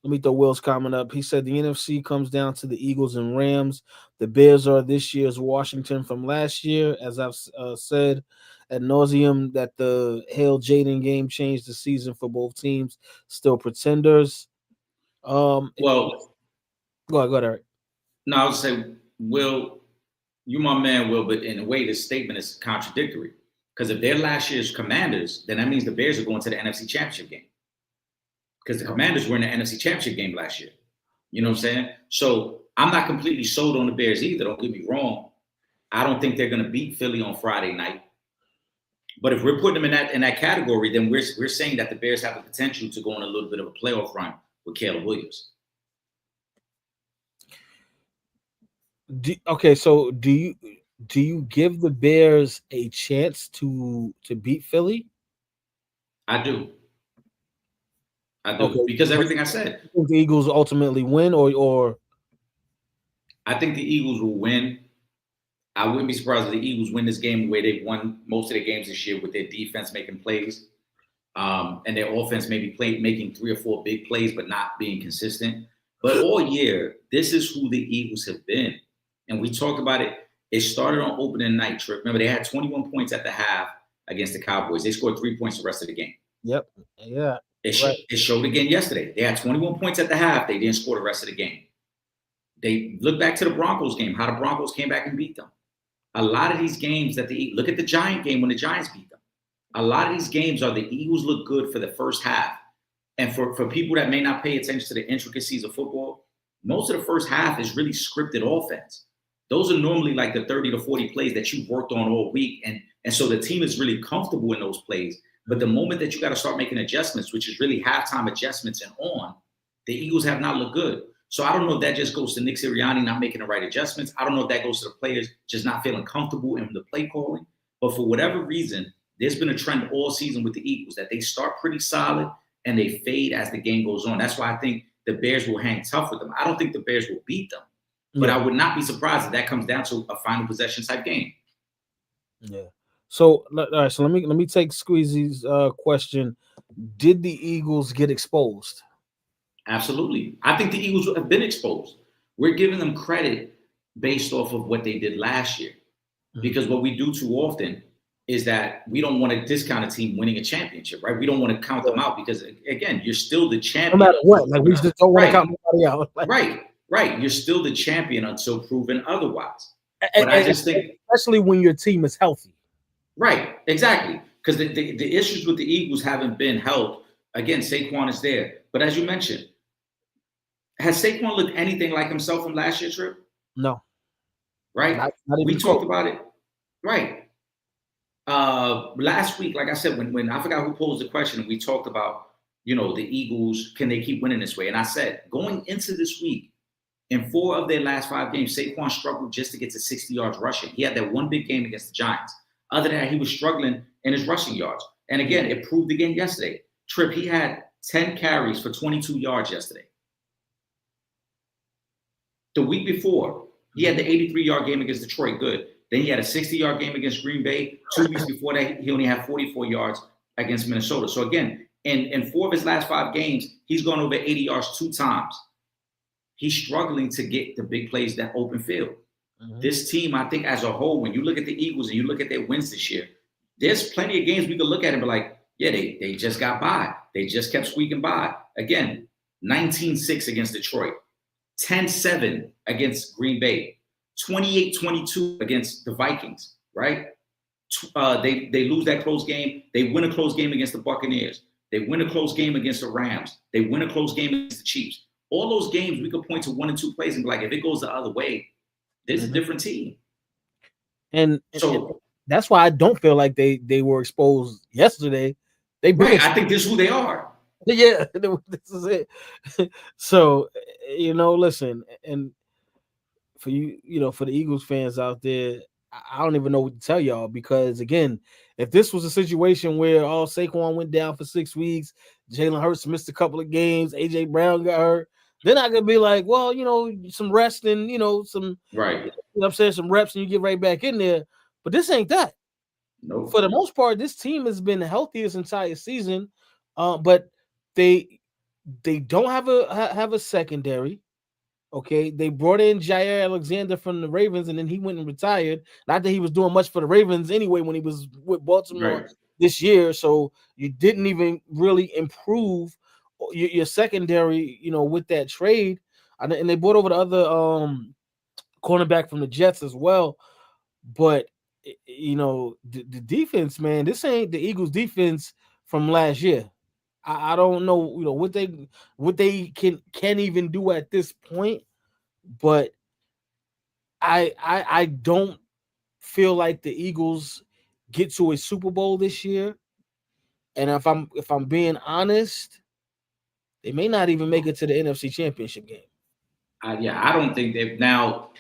Let me throw Will's comment up. He said the NFC comes down to the Eagles and Rams. The Bears are this year's Washington from last year. As I've said ad nauseum, that the Hale Jaden game changed the season for both teams. Still pretenders. Well, go ahead, Eric. No, I would say, Will, you my man, Will, but in a way, this statement is contradictory. Because if they're last year's Commanders, then that means the Bears are going to the NFC Championship game. Because the Commanders were in the NFC Championship game last year. You know what I'm saying? So I'm not completely sold on the Bears either. Don't get me wrong. I don't think they're going to beat Philly on Friday night. But if we're putting them in that category, then we're saying that the Bears have the potential to go on a little bit of a playoff run with Caleb Williams. So do you give the Bears a chance to beat Philly? I do. Because everything I said. You think the Eagles ultimately win, or I think the Eagles will win. I wouldn't be surprised if the Eagles win this game the way they've won most of their games this year with their defense making plays, and their offense maybe making 3 or 4 big plays but not being consistent. But all year, this is who the Eagles have been. And we talked about it. It started on opening night, Trip. Remember, they had 21 points at the half against the Cowboys. They scored 3 points the rest of the game. Yep. Yeah. It showed again yesterday. They had 21 points at the half. They didn't score the rest of the game. They look back to the Broncos game, how the Broncos came back and beat them. A lot of these games look at the Giant game when the Giants beat them. A lot of these games are the Eagles look good for the first half. And for people that may not pay attention to the intricacies of football, most of the first half is really scripted offense. Those are normally like the 30 to 40 plays that you've worked on all week. And so the team is really comfortable in those plays. But the moment that you got to start making adjustments, which is really halftime adjustments and on, the Eagles have not looked good. So I don't know if that just goes to Nick Sirianni not making the right adjustments. I don't know if that goes to the players just not feeling comfortable in the play calling. But for whatever reason, there's been a trend all season with the Eagles that they start pretty solid and they fade as the game goes on. That's why I think the Bears will hang tough with them. I don't think the Bears will beat them, but I would not be surprised if that comes down to a final possession type game. Yeah. So, all right. So let me take Squeezy's question. Did the Eagles get exposed? Absolutely. I think the Eagles have been exposed. We're giving them credit based off of what they did last year, because what we do too often is that we don't want to discount a team winning a championship, right? We don't want to count them out because, again, you're still the champion. No matter what, like we just don't want to count nobody out. Right. You're still the champion until proven otherwise. And I just think, especially when your team is healthy. Right, exactly. Because the issues with the Eagles haven't been health. Again, Saquon is there. But as you mentioned, has Saquon looked anything like himself from last year, Trip? No. Right? Not we talked about it. Right. Last week, like I said, when I forgot who posed the question, and we talked about, the Eagles, can they keep winning this way? And I said, going into this week, in 4 of their last 5 games, Saquon struggled just to get to 60 yards rushing. He had that one big game against the Giants. Other than that, he was struggling in his rushing yards. And again, it proved again yesterday. Trip, he had 10 carries for 22 yards yesterday. The week before, he had the 83-yard game against Detroit, good. Then he had a 60-yard game against Green Bay. 2 weeks before that, he only had 44 yards against Minnesota. So again, in 4 of his last 5 games, he's gone over 80 yards 2 times. He's struggling to get the big plays that open field. This team, I think, as a whole, when you look at the Eagles and you look at their wins this year, there's plenty of games we could look at and be like, yeah, they just got by. They just kept squeaking by. Again, 19-6 against Detroit, 10-7 against Green Bay, 28-22 against the Vikings, right? They lose that close game. They win a close game against the Buccaneers. They win a close game against the Rams. They win a close game against the Chiefs. All those games, we could point to 1 and 2 plays and be like, if it goes the other way, there's a different team. And that's why I don't feel like they were exposed yesterday. I think this is who they are. Yeah, this is it. So, listen, and for for the Eagles fans out there, I don't even know what to tell y'all, because again, if this was a situation where Saquon went down for 6 weeks, Jalen Hurts missed a couple of games, AJ Brown got hurt, then I could be like, well, some rest and some right. You know what I'm saying, some reps and you get right back in there. But this ain't that. No. For the most part, this team has been healthy this entire season, but they don't have a secondary. Okay, they brought in Jair Alexander from the Ravens, and then he went and retired. Not that he was doing much for the Ravens anyway when he was with Baltimore this year. So you didn't even really improve your secondary, with that trade. And they brought over the other cornerback from the Jets as well. But the defense, man, this ain't the Eagles defense from last year. I don't know, what they can even do at this point, but I don't feel like the Eagles get to a Super Bowl this year. And if I'm being honest, they may not even make it to the NFC Championship game. I don't think they've now.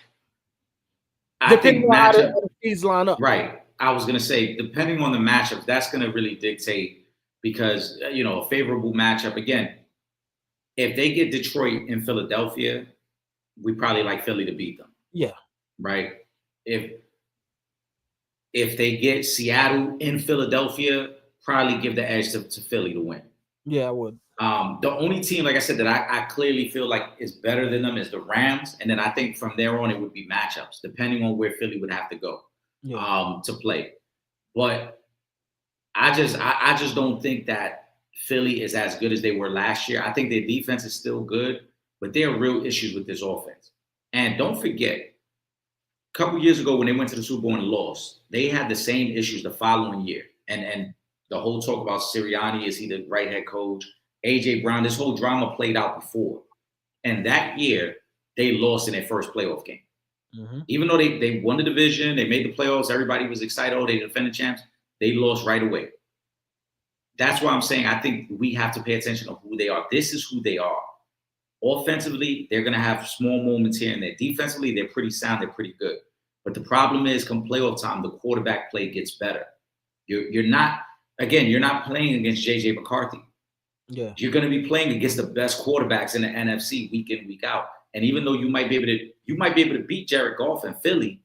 Depending on how the teams line up. Right. I was going to say, depending on the matchup, that's going to really dictate, because, a favorable matchup. Again, if they get Detroit in Philadelphia, we probably like Philly to beat them. Yeah. Right. If they get Seattle in Philadelphia, probably give the edge to Philly to win. Yeah, I would. The only team, like I said, that I clearly feel like is better than them is the Rams. And then I think from there on, it would be matchups, depending on where Philly would have to go to play. But I just don't think that Philly is as good as they were last year. I think their defense is still good, but there are real issues with this offense. And don't forget, a couple years ago when they went to the Super Bowl and lost, they had the same issues the following year. And the whole talk about Sirianni, is he the right head coach? AJ Brown, this whole drama played out before. And that year, they lost in their first playoff game. Mm-hmm. Even though they won the division, they made the playoffs, everybody was excited, they defended champs, they lost right away. That's why I'm saying I think we have to pay attention to who they are. This is who they are. Offensively, they're going to have small moments here and there. Defensively, they're pretty sound, they're pretty good. But the problem is, come playoff time, the quarterback play gets better. You're not playing against JJ McCarthy. Yeah. You're going to be playing against the best quarterbacks in the NFC week in, week out. And even though you might be able to beat Jared Goff and Philly,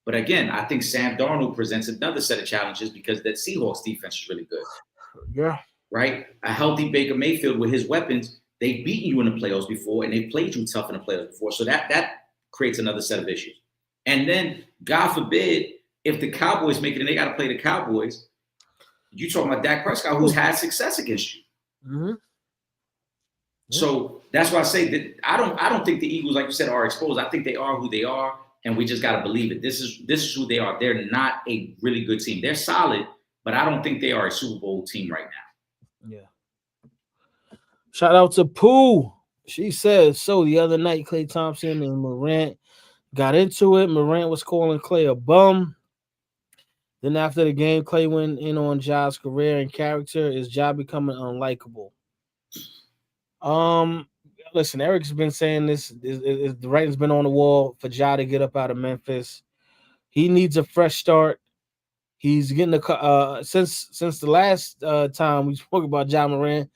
but again, I think Sam Darnold presents another set of challenges because that Seahawks defense is really good. Yeah. Right? A healthy Baker Mayfield with his weapons, they've beaten you in the playoffs before, and they've played you tough in the playoffs before. So that creates another set of issues. And then, God forbid, if the Cowboys make it and they got to play the Cowboys, you talking about Dak Prescott, who's had success against you. Mm-hmm. Yeah. So that's why I say that I don't think the Eagles, like you said, are exposed. I think they are who they are, and we just got to believe it. This is who they are. They're not a really good team. They're solid, but I don't think they are a Super Bowl team right now. Yeah. Shout out to Pooh. She says, so the other night, Klay Thompson and Morant got into it. Morant was calling Klay a bum. Then after the game, Klay went in on Ja's career and character. Is Ja becoming unlikable? Listen, Eric's been saying this. The writing's been on the wall for Ja to get up out of Memphis. He needs a fresh start. He's getting since the last time we spoke about Ja Morant.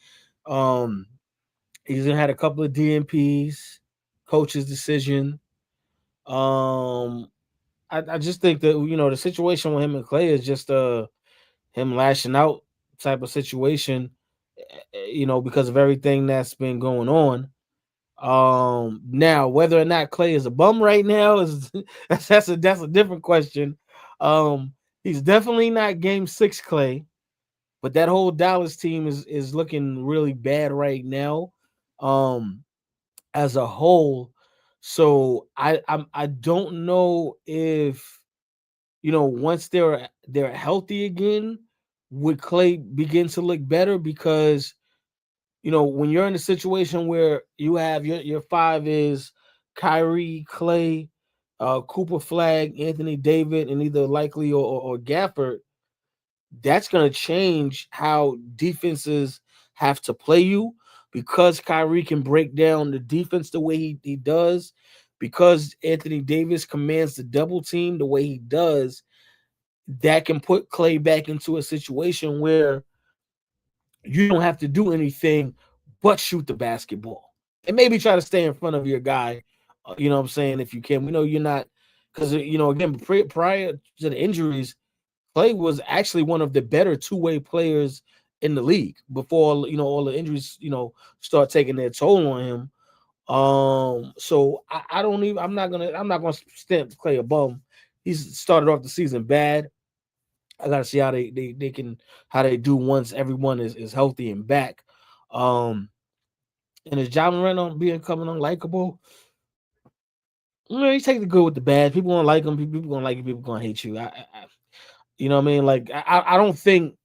He's had a couple of DNPs, coach's decision. I just think that the situation with him and Klay is just him lashing out type of situation, because of everything that's been going on. Now whether or not Klay is a bum right now is that's a different question. He's definitely not Game 6 Klay, but that whole Dallas team is looking really bad right now, as a whole. So I don't know if once they're healthy again, would Klay begin to look better? Because when you're in a situation where you have your five is Kyrie, Klay, Cooper Flag, Anthony David, and either Likely or Gafford, that's going to change how defenses have to play you, because Kyrie can break down the defense the way he does, because Anthony Davis commands the double team the way he does. That can put Klay back into a situation where you don't have to do anything but shoot the basketball and maybe try to stay in front of your guy. You know what I'm saying? If you can, we know you're not, because again, prior to the injuries, Klay was actually one of the better two-way players in the league before all the injuries start taking their toll on him. So I'm not gonna stamp Klay a bum. He's started off the season bad. I gotta see how they do once everyone is healthy and back. And is Ja Morant becoming unlikable? You take the good with the bad. People gonna like him. People gonna like you. People gonna hate you. You know what I mean? Like I don't think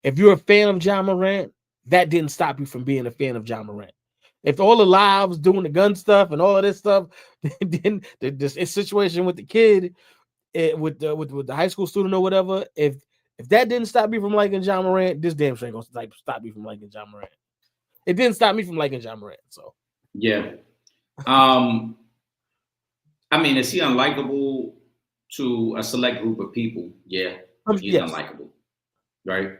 if you're a fan of Ja Morant, that didn't stop you from being a fan of Ja Morant. If all the lives doing the gun stuff and all of this stuff, then this situation with the kid, with the high school student or whatever, if that didn't stop me from liking Ja Morant, this damn shit ain't gonna stop me from liking Ja Morant. It didn't stop me from liking Ja Morant. So yeah. I mean, is he unlikable to a select group of people? Yeah, he's unlikable, right?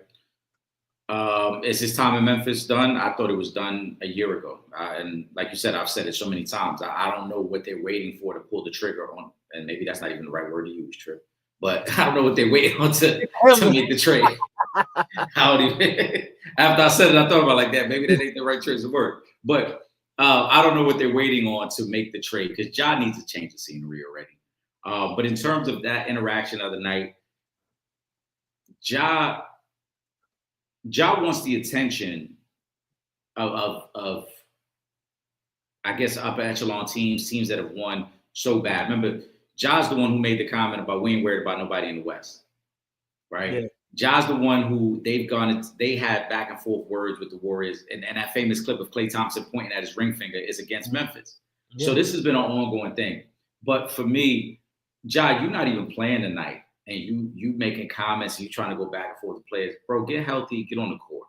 Is his time in Memphis done? I thought it was done a year ago. And like you said, I've said it so many times. I don't know what they're waiting for to pull the trigger on, and maybe that's not even the right word to use, Trip. But I don't know what they're waiting on to make the trade. After I said it, I thought about like that. Maybe that ain't the right choice of word. But I don't know what they're waiting on to make the trade, because Ja needs to change the scenery already. But in terms of that interaction the other night, Ja wants the attention of I guess upper echelon teams that have won so bad. Remember, Ja's the one who made the comment about we ain't worried about nobody in the West, right? Yeah. Ja's the one who they had back and forth words with the Warriors, and that famous clip of Klay Thompson pointing at his ring finger is against Memphis. Yeah. So this has been an ongoing thing. But for me, Ja, you're not even playing tonight, and you making comments, and you trying to go back and forth with players. Bro, get healthy, get on the court.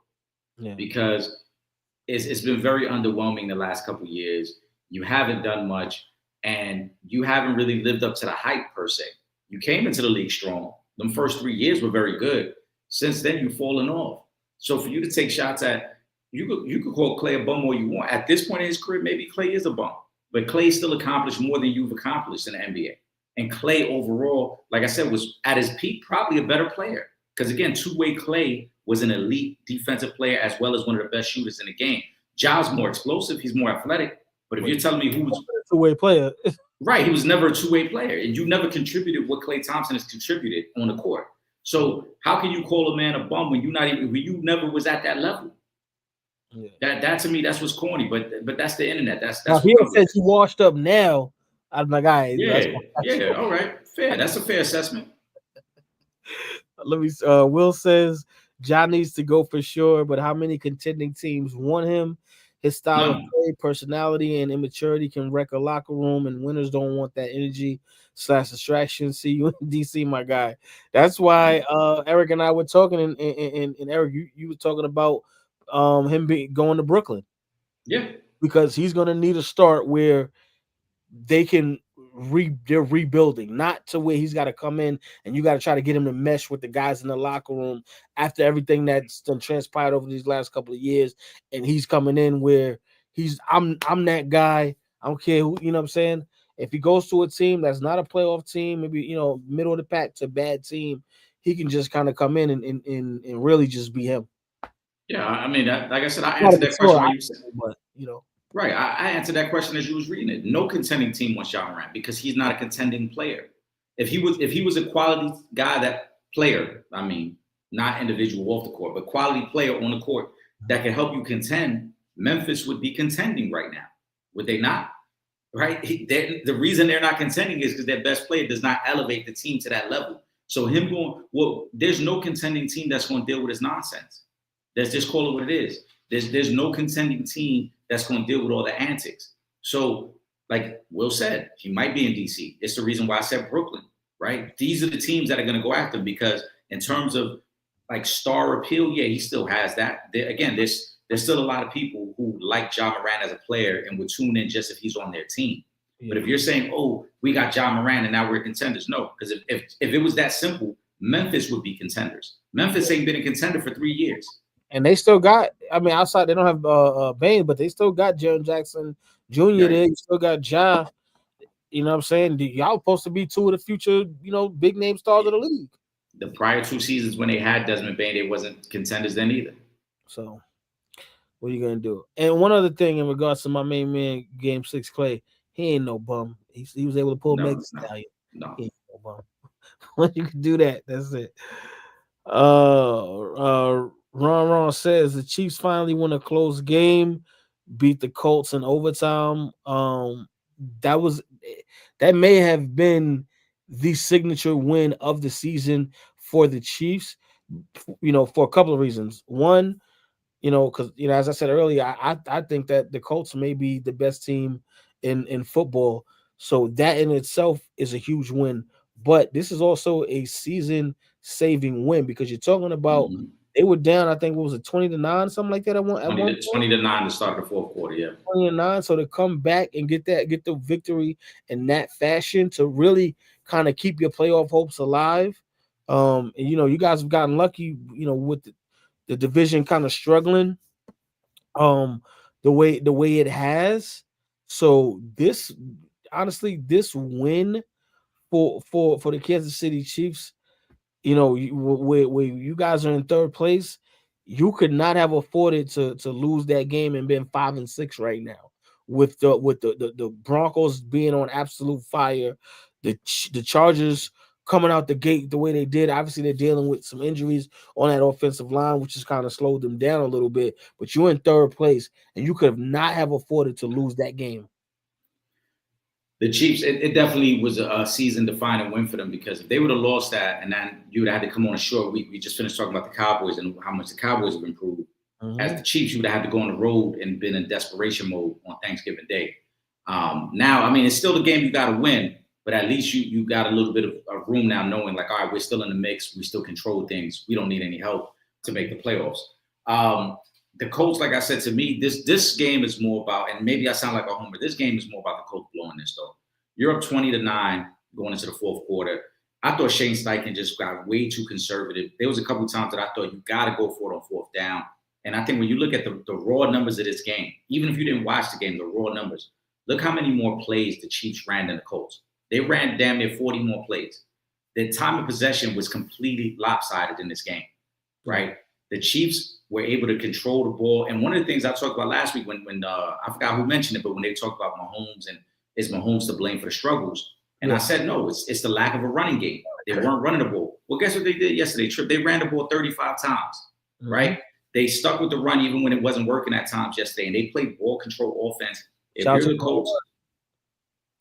Yeah. Because it's been very underwhelming the last couple of years. You haven't done much, and you haven't really lived up to the hype per se. You came into the league strong. Them first 3 years were very good. Since then, you've fallen off. So for you to take shots at, you could call Clay a bum all you want. At this point in his career, maybe Clay is a bum. But Clay still accomplished more than you've accomplished in the NBA. And Clay overall, like I said, was at his peak probably a better player. Because again, two-way Clay was an elite defensive player as well as one of the best shooters in the game. Ja's more explosive. He's more athletic. But if you're telling me who was a two-way player, right, he was never a two-way player. And you nenever contributed what Klay Thompson has contributed on the court. So how can you call a man a bum when you never was at that level? Yeah. That to me, that's what's corny, but that's the internet. That's now, if he said you washed up now, I'm like, all right, yeah, all right, fair. That's a fair assessment. Let me. Will says Ja needs to go for sure, but how many contending teams want him? His style of play, personality, and immaturity can wreck a locker room, and winners don't want that energy / distraction. See you in DC, my guy. That's why Eric and I were talking, and Eric, you were talking about him going to Brooklyn. Yeah, because he's going to need a start where they can they're rebuilding, not to where he's got to come in and you got to try to get him to mesh with the guys in the locker room after everything that's done transpired over these last couple of years. And he's coming in where I'm that guy. I don't care who, you know what I'm saying? If he goes to a team that's not a playoff team, maybe, middle of the pack to a bad team, he can just kind of come in and really just be him. Yeah, I mean, like I said, I answered that question. But, right, I answered that question as you was reading it. No contending team wants Ja Morant because he's not a contending player. If he was a quality guy, I mean, not individual off the court, but quality player on the court that can help you contend, Memphis would be contending right now. Would they not? Right? The reason they're not contending is because their best player does not elevate the team to that level. So there's no contending team that's going to deal with his nonsense. Let's just call it what it is. There's no contending team that's going to deal with all the antics. So, like Will said, he might be in DC. It's the reason why I said Brooklyn, right? These are the teams that are going to go after him because in terms of like star appeal, yeah, he still has that. There's still a lot of people who like Ja Morant as a player and would tune in just if he's on their team. Yeah. But if you're saying, oh, we got Ja Morant and now we're contenders, no. Because if it was that simple, Memphis would be contenders. Memphis ain't been a contender for 3 years. And they still got, outside, they don't have Bane, but they still got Jaren Jackson Jr. there. You still got Ja. You know what I'm saying? Y'all supposed to be two of the future, big name stars of the league. The prior 2 seasons when they had Desmond Bane, they wasn't contenders then either. So, what are you going to do? And one other thing in regards to my main man, Game 6 Clay, he ain't no bum. He was able to pull Meg Thee Stallion. No. He ain't no bum. When you can do that, that's it. Ron says the Chiefs finally won a close game, beat the Colts in overtime. That may have been the signature win of the season for the Chiefs, for a couple of reasons. One, because as I said earlier, I think that the Colts may be the best team in football. So that in itself is a huge win. But this is also a season-saving win because you're talking about they were down, I think, what was it, 20-9, something like that? 20-9 to start the fourth quarter, yeah. 20-9, so to come back and get the victory in that fashion to really kind of keep your playoff hopes alive. And you guys have gotten lucky, with the division kind of struggling, the way it has. So this win for the Kansas City Chiefs, where you guys are in third place, you could not have afforded to lose that game and been 5-6 right now with the Broncos being on absolute fire, the Chargers coming out the gate the way they did. Obviously, they're dealing with some injuries on that offensive line, which has kind of slowed them down a little bit. But you're in third place, and you could not have afforded to lose that game. The Chiefs, it definitely was a season-defining win for them because if they would have lost that and then you would have had to come on a short week, we just finished talking about the Cowboys and how much the Cowboys have improved. Mm-hmm. As the Chiefs, you would have had to go on the road and been in desperation mode on Thanksgiving Day. Now, it's still the game you got to win, but at least you got a little bit of room now knowing like, all right, we're still in the mix. We still control things. We don't need any help to make the playoffs. The Colts, like I said, to me, this game is more about, and maybe I sound like a homer, this game is more about the Colts blowing this, though. You're up 20-9 going into the fourth quarter. I thought Shane Steichen just got way too conservative. There was a couple of times that I thought you got to go for it on fourth down. And I think when you look at the raw numbers of this game, even if you didn't watch the game, the raw numbers, look how many more plays the Chiefs ran than the Colts. They ran damn near 40 more plays. The time of possession was completely lopsided in this game, right? The Chiefs were able to control the ball. And one of the things I talked about last week when I forgot who mentioned it, but when they talked about Mahomes and is Mahomes to blame for the struggles? And I said, no, it's the lack of a running game. They weren't running the ball. Well, guess what they did yesterday, Trip? They ran the ball 35 times, right? They stuck with the run even when it wasn't working at times yesterday. And they played ball control offense. If you're the Colts,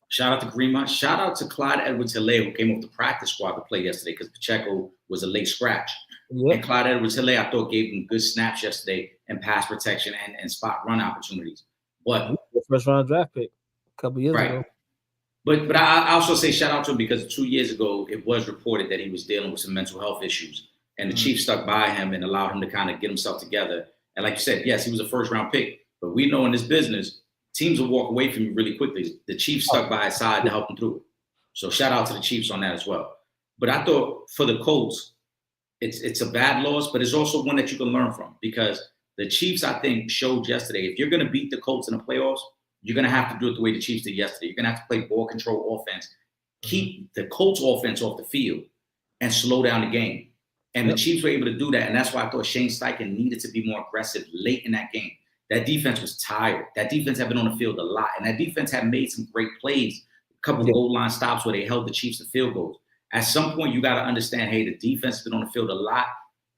shout out to Greenmont. Shout out to Clyde Edwards-Helaire, who came off the practice squad to play yesterday because Pacheco was a late scratch. And Clyde Edwards-Helaire, I thought, gave him good snaps yesterday and pass protection and spot run opportunities. But first round draft pick a couple years ago. But I also say shout out to him because 2 years ago, it was reported that he was dealing with some mental health issues. And the Chiefs stuck by him and allowed him to kind of get himself together. And like you said, yes, he was a first round pick. But we know in this business, teams will walk away from you really quickly. The Chiefs stuck by his side to help him through it. So shout out to the Chiefs on that as well. But I thought for the Colts, it's a bad loss, but it's also one that you can learn from because the Chiefs, I think, showed yesterday, if you're going to beat the Colts in the playoffs, you're going to have to do it the way the Chiefs did yesterday. You're going to have to play ball control offense, keep the Colts offense off the field, and slow down the game. And the Chiefs were able to do that, and that's why I thought Shane Steichen needed to be more aggressive late in that game. That defense was tired. That defense had been on the field a lot, and that defense had made some great plays, a couple of goal line stops where they held the Chiefs to field goals. At some point, you got to understand, hey, the defense has been on the field a lot.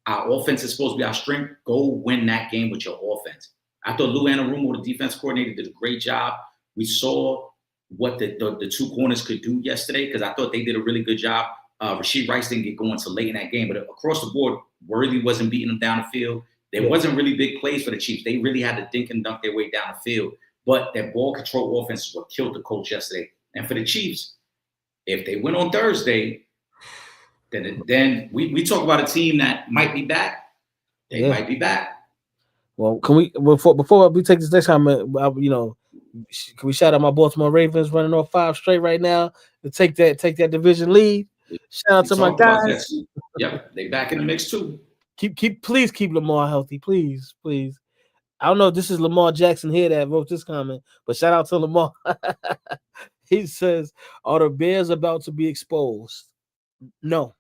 Our offense is supposed to be our strength. Go win that game with your offense. I thought Lou Anarumo, the defense coordinator, did a great job. We saw what the two corners could do yesterday because I thought they did a really good job. Rashid Rice didn't get going until late in that game, but across the board, Worthy wasn't beating them down the field. There wasn't really big plays for the Chiefs. They really had to dink and dunk their way down the field. But that ball control offense is what killed the Colts yesterday. And for the Chiefs, if they win on Thursday, then we talk about a team that might be back. They might be back. Well, can we before we take this next time, can we shout out my Baltimore Ravens running off 5 straight right now to take that division lead? Shout out to my guys. Yep, they back in the mix too. Please keep Lamar healthy, please. I don't know if this is Lamar Jackson here that wrote this comment, but shout out to Lamar. He says, "Are the Bears about to be exposed?" No,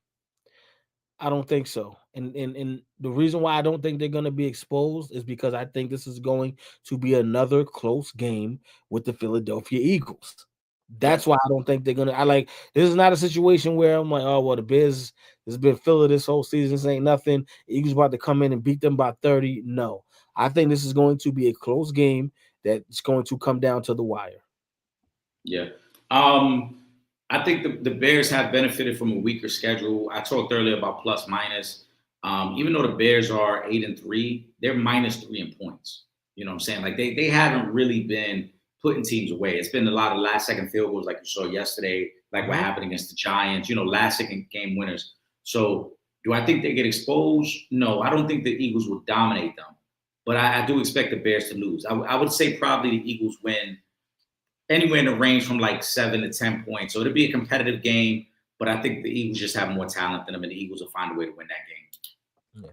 I don't think so. And the reason why I don't think they're going to be exposed is because I think this is going to be another close game with the Philadelphia Eagles. That's why I don't think they're going to. This is not a situation where I'm like, oh, well, the Bears has been Philly this whole season. This ain't nothing. The Eagles about to come in and beat them by 30. No, I think this is going to be a close game that's going to come down to the wire. Yeah. I think the Bears have benefited from a weaker schedule. I talked earlier about plus minus. Even though the Bears are 8-3, they're -3 in points. You know what I'm saying? Like they haven't really been putting teams away. It's been a lot of last second field goals like you saw yesterday, like what happened against the Giants, last second game winners. So do I think they get exposed? No, I don't think the Eagles will dominate them. But I do expect the Bears to lose. I would say probably the Eagles win anywhere in the range from like 7 to 10 points. So it'll be a competitive game, but I think the Eagles just have more talent than them, and the Eagles will find a way to win that game. Yeah.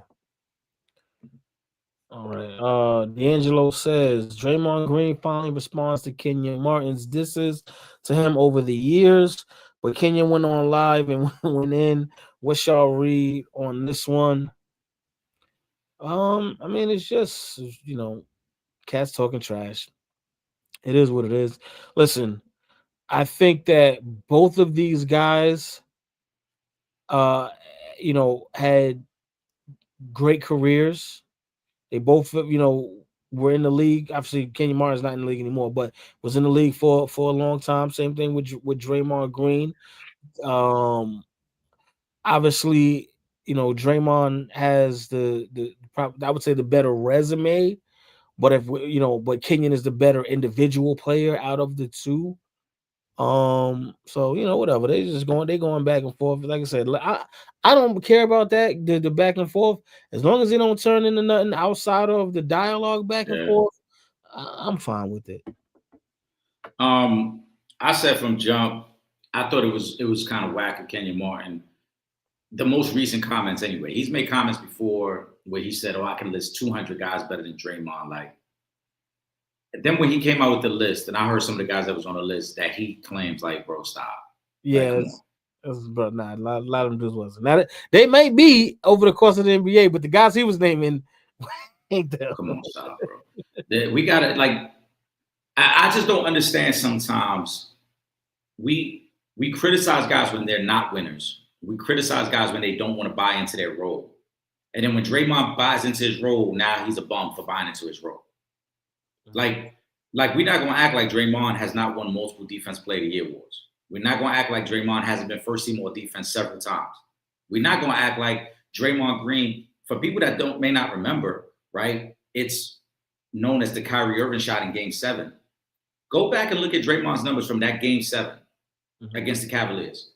All right. D'Angelo says Draymond Green finally responds to Kenyon Martin's disses to him over the years, but Kenyon went on live and went in. What y'all read on this one? I mean, it's just cats talking trash. It is what it is. Listen, I think that both of these guys, had great careers. They both, were in the league. Obviously, Kenyon Martin's not in the league anymore, but was in the league for a long time. Same thing with Draymond Green. Obviously, Draymond has I would say the better resume, but but Kenyon is the better individual player out of the two. So whatever, they going back and forth. Like I said, I don't care about that, the back and forth, as long as they don't turn into nothing outside of the dialogue back and forth. I'm fine with it. I said from jump, I thought it was kind of whack of Kenyon Martin. The most recent comments, anyway. He's made comments before where he said, "Oh, I can list 200 guys better than Draymond." Like, then when he came out with the list, and I heard some of the guys that was on the list that he claims, like, bro, stop. Yeah, but nah, a lot of them dudes wasn't. Now they may be over the course of the NBA, but the guys he was naming ain't them. Come on, stop, bro. We gotta like. I just don't understand sometimes. We criticize guys when they're not winners. We criticize guys when they don't want to buy into their role. And then when Draymond buys into his role, now he's a bum for buying into his role. Like we're not going to act like Draymond has not won multiple Defense Player of the Year awards. We're not going to act like Draymond hasn't been first team all defense several times. We're not going to act like Draymond Green, for people that may not remember, right? It's known as the Kyrie Irving shot in Game 7. Go back and look at Draymond's numbers from that Game 7 against the Cavaliers,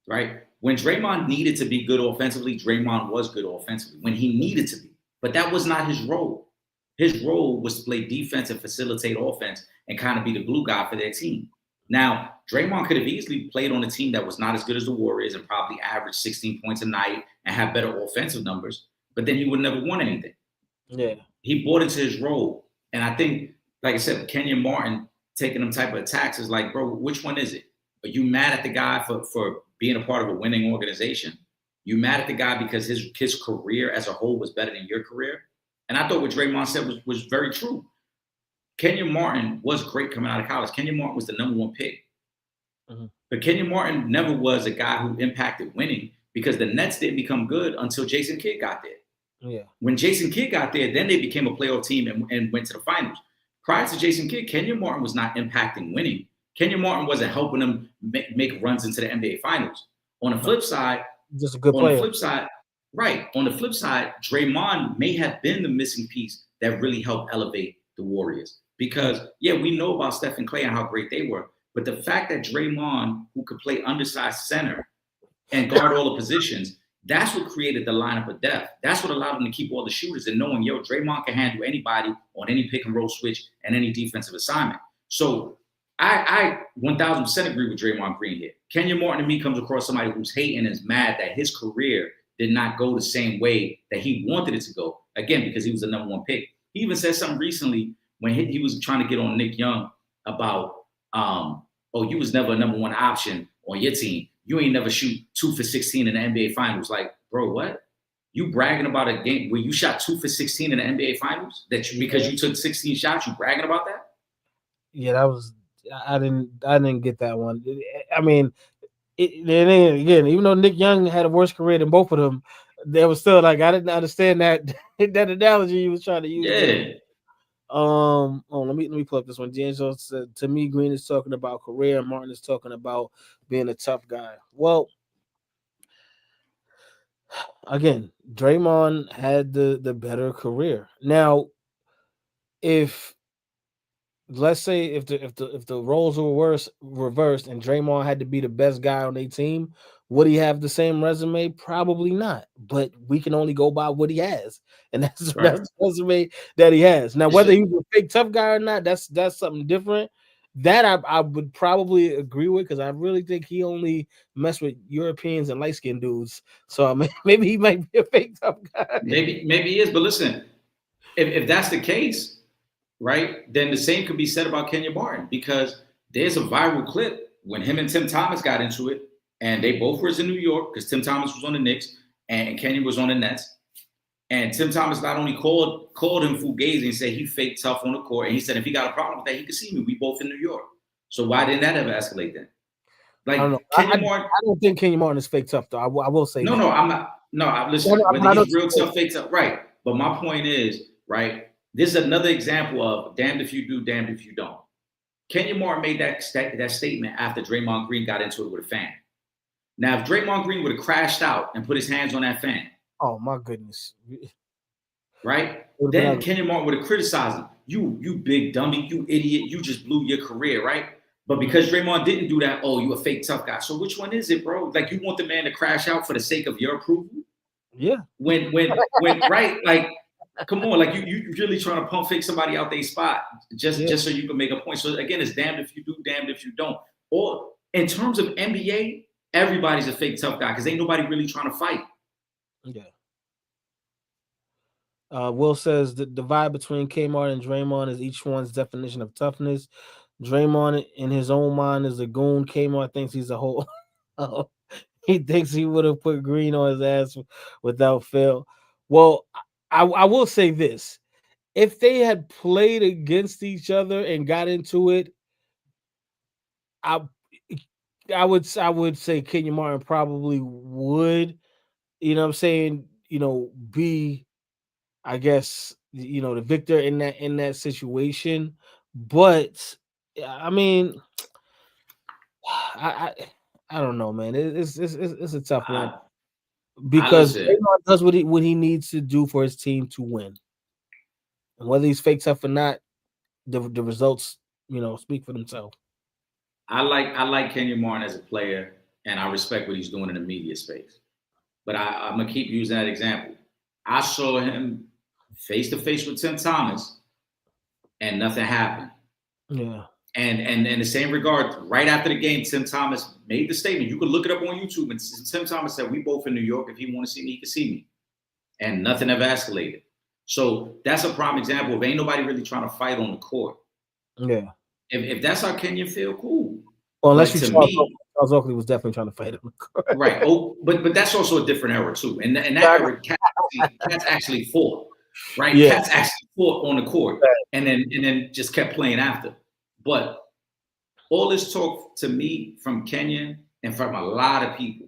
right? When Draymond needed to be good offensively, Draymond was good offensively when he needed to be. But that was not his role. His role was to play defense and facilitate offense and kind of be the glue guy for their team. Now, Draymond could have easily played on a team that was not as good as the Warriors and probably averaged 16 points a night and have better offensive numbers, but then he would never won anything. Yeah. He bought into his role. And I think, like I said, Kenyon Martin taking them type of attacks is like, bro, which one is it? Are you mad at the guy for being a part of a winning organization? You mad at the guy because his career as a whole was better than your career? And I thought what Draymond said was very true. Kenyon Martin was great coming out of college. Kenyon Martin was the number 1 pick. But Kenyon Martin never was a guy who impacted winning because the Nets didn't become good until Jason Kidd got there. Yeah. When Jason Kidd got there, then they became a playoff team and went to the finals. Prior to Jason Kidd, Kenyon Martin was not impacting winning. Kenyon Martin wasn't helping them make runs into the NBA finals. On the flip side, just a good player. On the flip side, Draymond may have been the missing piece that really helped elevate the Warriors. Because, yeah, we know about Steph and Clay and how great they were. But the fact that Draymond, who could play undersized center and guard all the positions, that's what created the lineup of depth. That's what allowed them to keep all the shooters and knowing, yo, Draymond can handle anybody on any pick and roll switch and any defensive assignment. So I 1,000% agree with Draymond Green here. Kenyon Martin to me comes across somebody who's hating and is mad that his career did not go the same way that he wanted it to go. Again, because he was the number 1 pick. He even said something recently when he was trying to get on Nick Young about, you was never a number 1 option on your team. You ain't never shoot 2 for 16 in the NBA Finals. Like, bro, what? You bragging about a game where you shot 2 for 16 in the NBA Finals? Because you took 16 shots, you bragging about that? Yeah, that was. I didn't get that one. I mean, again, even though Nick Young had a worse career than both of them, there was still like I didn't understand that analogy you was trying to use. Yeah. Let me pull up this one. D'Angelo said, to me, Green is talking about career, and Martin is talking about being a tough guy. Well, again, Draymond had the better career. Now, let's say if the roles were reversed and Draymond had to be the best guy on their team, would he have the same resume? Probably not. But we can only go by what he has, and that's the resume that he has. Now, whether he's a fake tough guy or not, that's something different. That I would probably agree with because I really think he only messed with Europeans and light skinned dudes. So maybe he might be a fake tough guy. Maybe he is. But listen, if that's the case, right, then the same could be said about Kenyon Martin because there's a viral clip when him and Tim Thomas got into it, and they both were in New York because Tim Thomas was on the Knicks and Kenyon was on the Nets. And Tim Thomas not only called him fugazi and said he faked tough on the court, and he said if he got a problem with that, he could see me. We both in New York. So why didn't that ever escalate then? Like, I don't know. I don't think Kenyon Martin is fake tough though. I will say no, I'm not. No, listen. Whether he's real tough, fake tough, right? But my point is, right. This is another example of damned if you do, damned if you don't. Kenyon Martin made that statement after Draymond Green got into it with a fan. Now, if Draymond Green would have crashed out and put his hands on that fan, oh my goodness, right? Then Kenyon Martin would have criticized him. You big dummy, you idiot, you just blew your career, right? But because Draymond didn't do that, oh, you a fake tough guy. So which one is it, bro? Like you want the man to crash out for the sake of your approval? Yeah. When right, like. Come on, like you really trying to pump fake somebody out their spot just so you can make a point. So again, it's damned if you do, damned if you don't. Or in terms of NBA, everybody's a fake tough guy because ain't nobody really trying to fight. Yeah. Will says the divide between Kmart and Draymond is each one's definition of toughness. Draymond, in his own mind, is a goon. Kmart thinks he's a whole. He thinks he would have put Green on his ass without fail. Well, I will say this: if they had played against each other and got into it, I would say Kenya Martin probably would. You know what I'm saying? Be, I guess, the victor in that situation. But I mean, I don't know, man. It's a tough one because listen. Draymond does what he needs to do for his team to win, and whether he's fake tough or not, the results speak for themselves. I like Kenya Martin as a player, and I respect what he's doing in the media space. But I'm gonna keep using that example. I saw him face to face with Tim Thomas, and nothing happened. Yeah. And in the same regard, right after the game, Tim Thomas made the statement. You can look it up on YouTube. And Tim Thomas said, "We both in New York. If he want to see me, he can see me." And nothing ever escalated. So that's a prime example of ain't nobody really trying to fight on the court. Yeah. If that's how Kenyon feel, cool. Well, unless Charles Oakley was definitely trying to fight him. Right. Oh, but that's also a different era too. And that era, Cats actually fought. Right. Yeah. Cats actually fought on the court, and then just kept playing after. But all this talk to me from Kenyon and from a lot of people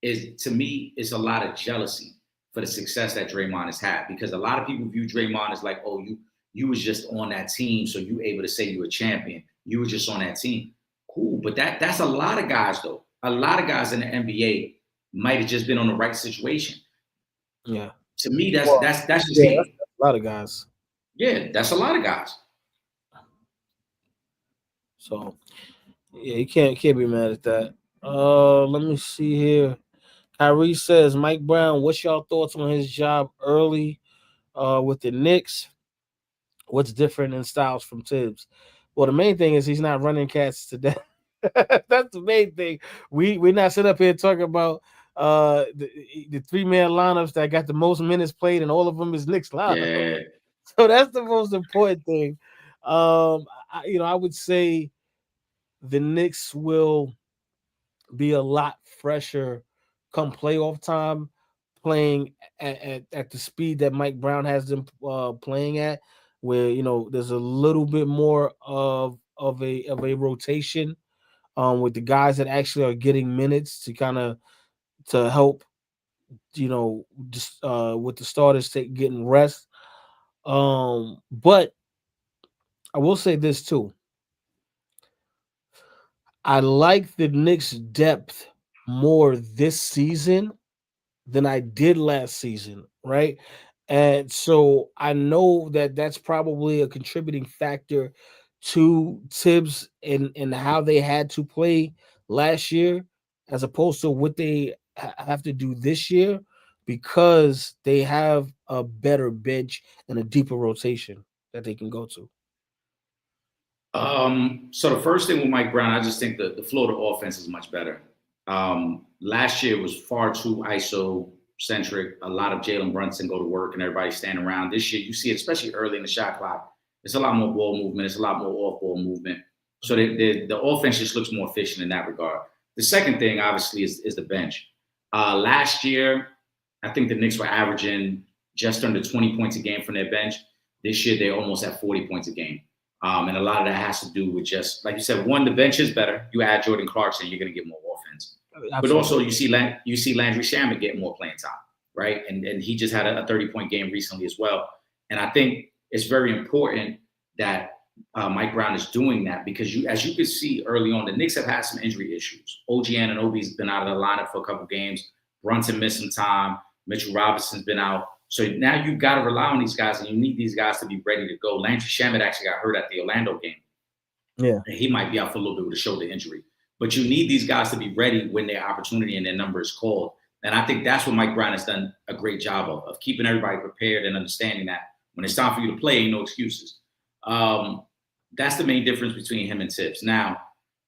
is a lot of jealousy for the success that Draymond has had, because a lot of people view Draymond as like, oh, you was just on that team, so you able to say you a champion. You were just on that team. Cool, but that's a lot of guys though. A lot of guys in the NBA might have just been on the right situation. Yeah. To me, that's just a lot of guys. Yeah, that's a lot of guys. So yeah, you can't be mad at that. Let me see here. Kyrie says, Mike Brown, what's y'all thoughts on his job early with the Knicks? What's different in styles from Tibbs? Well, the main thing is he's not running cats to death. That's the main thing. We're not sitting up here talking about the 3-man lineups that got the most minutes played, and all of them is Knicks lineup. Yeah. So that's the most important thing. I would say the Knicks will be a lot fresher come playoff time, playing at the speed that Mike Brown has them playing at, where there's a little bit more of a rotation with the guys that actually are getting minutes to help just with the starters getting rest. But I will say this too. I like the Knicks' depth more this season than I did last season, right? And so I know that that's probably a contributing factor to Tibbs and how they had to play last year as opposed to what they have to do this year, because they have a better bench and a deeper rotation that they can go to. So the first thing with Mike Brown, I just think the flow of the offense is much better. Last year was far too ISO centric. A lot of Jalen Brunson go to work and everybody stand around. This year, you see it, especially early in the shot clock. It's a lot more ball movement. It's a lot more off-ball movement. So the offense just looks more efficient in that regard. The second thing, obviously, is the bench. Last year, I think the Knicks were averaging just under 20 points a game from their bench. This year, they're almost at 40 points a game. And a lot of that has to do with just, like you said, one, the bench is better. You add Jordan Clarkson, you're going to get more offense. Absolutely. But also you see Landry Shamet get more playing time, right? And he just had a 30-point game recently as well. And I think it's very important that Mike Brown is doing that, because as you can see early on, the Knicks have had some injury issues. OG Anunoby's been out of the lineup for a couple games. Brunson missed some time. Mitchell Robinson's been out. So now you've got to rely on these guys, and you need these guys to be ready to go. Landry Shamet actually got hurt at the Orlando game. Yeah. And he might be out for a little bit with a shoulder injury. But you need these guys to be ready when their opportunity and their number is called. And I think that's what Mike Brown has done a great job of keeping everybody prepared and understanding that when it's time for you to play, ain't no excuses. That's the main difference between him and Tibbs. Now,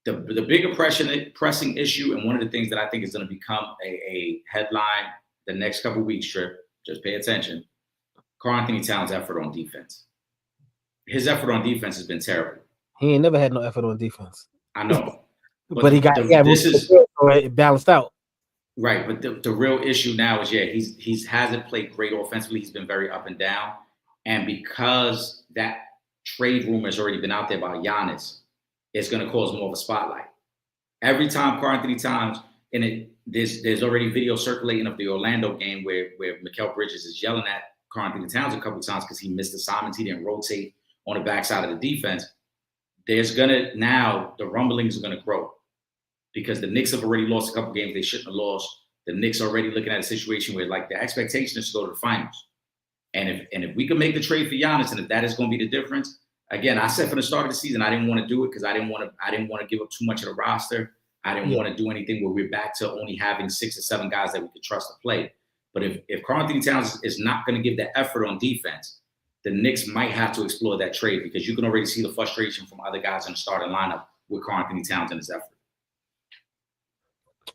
the bigger pressing issue, and one of the things that I think is going to become a headline the next couple of weeks, Trip, just pay attention. Karl Anthony Towns' effort on defense. His effort on defense has been terrible. He ain't never had no effort on defense. I know. But he got this is so it balanced out. right. But the real issue now is he hasn't played great offensively. He's been very up and down. And because that trade rumor has already been out there about Giannis, it's going to cause more of a spotlight. Every time Karl Anthony Towns, there's already video circulating of the Orlando game where Mikal Bridges is yelling at Karl Anthony Towns a couple of times because he missed assignments. He didn't rotate on the backside of the defense. The rumblings are going to grow because the Knicks have already lost a couple games they shouldn't have lost. The Knicks are already looking at a situation where like the expectation is to go to the finals. And if we can make the trade for Giannis, and if that is going to be the difference, again, I said from the start of the season I didn't want to do it because I didn't want to give up too much of the roster. I didn't want to do anything where we're back to only having 6 or 7 guys that we could trust to play. But if Karl Anthony Towns is not going to give that effort on defense, the Knicks might have to explore that trade because you can already see the frustration from other guys in the starting lineup with Karl Anthony Towns and his effort.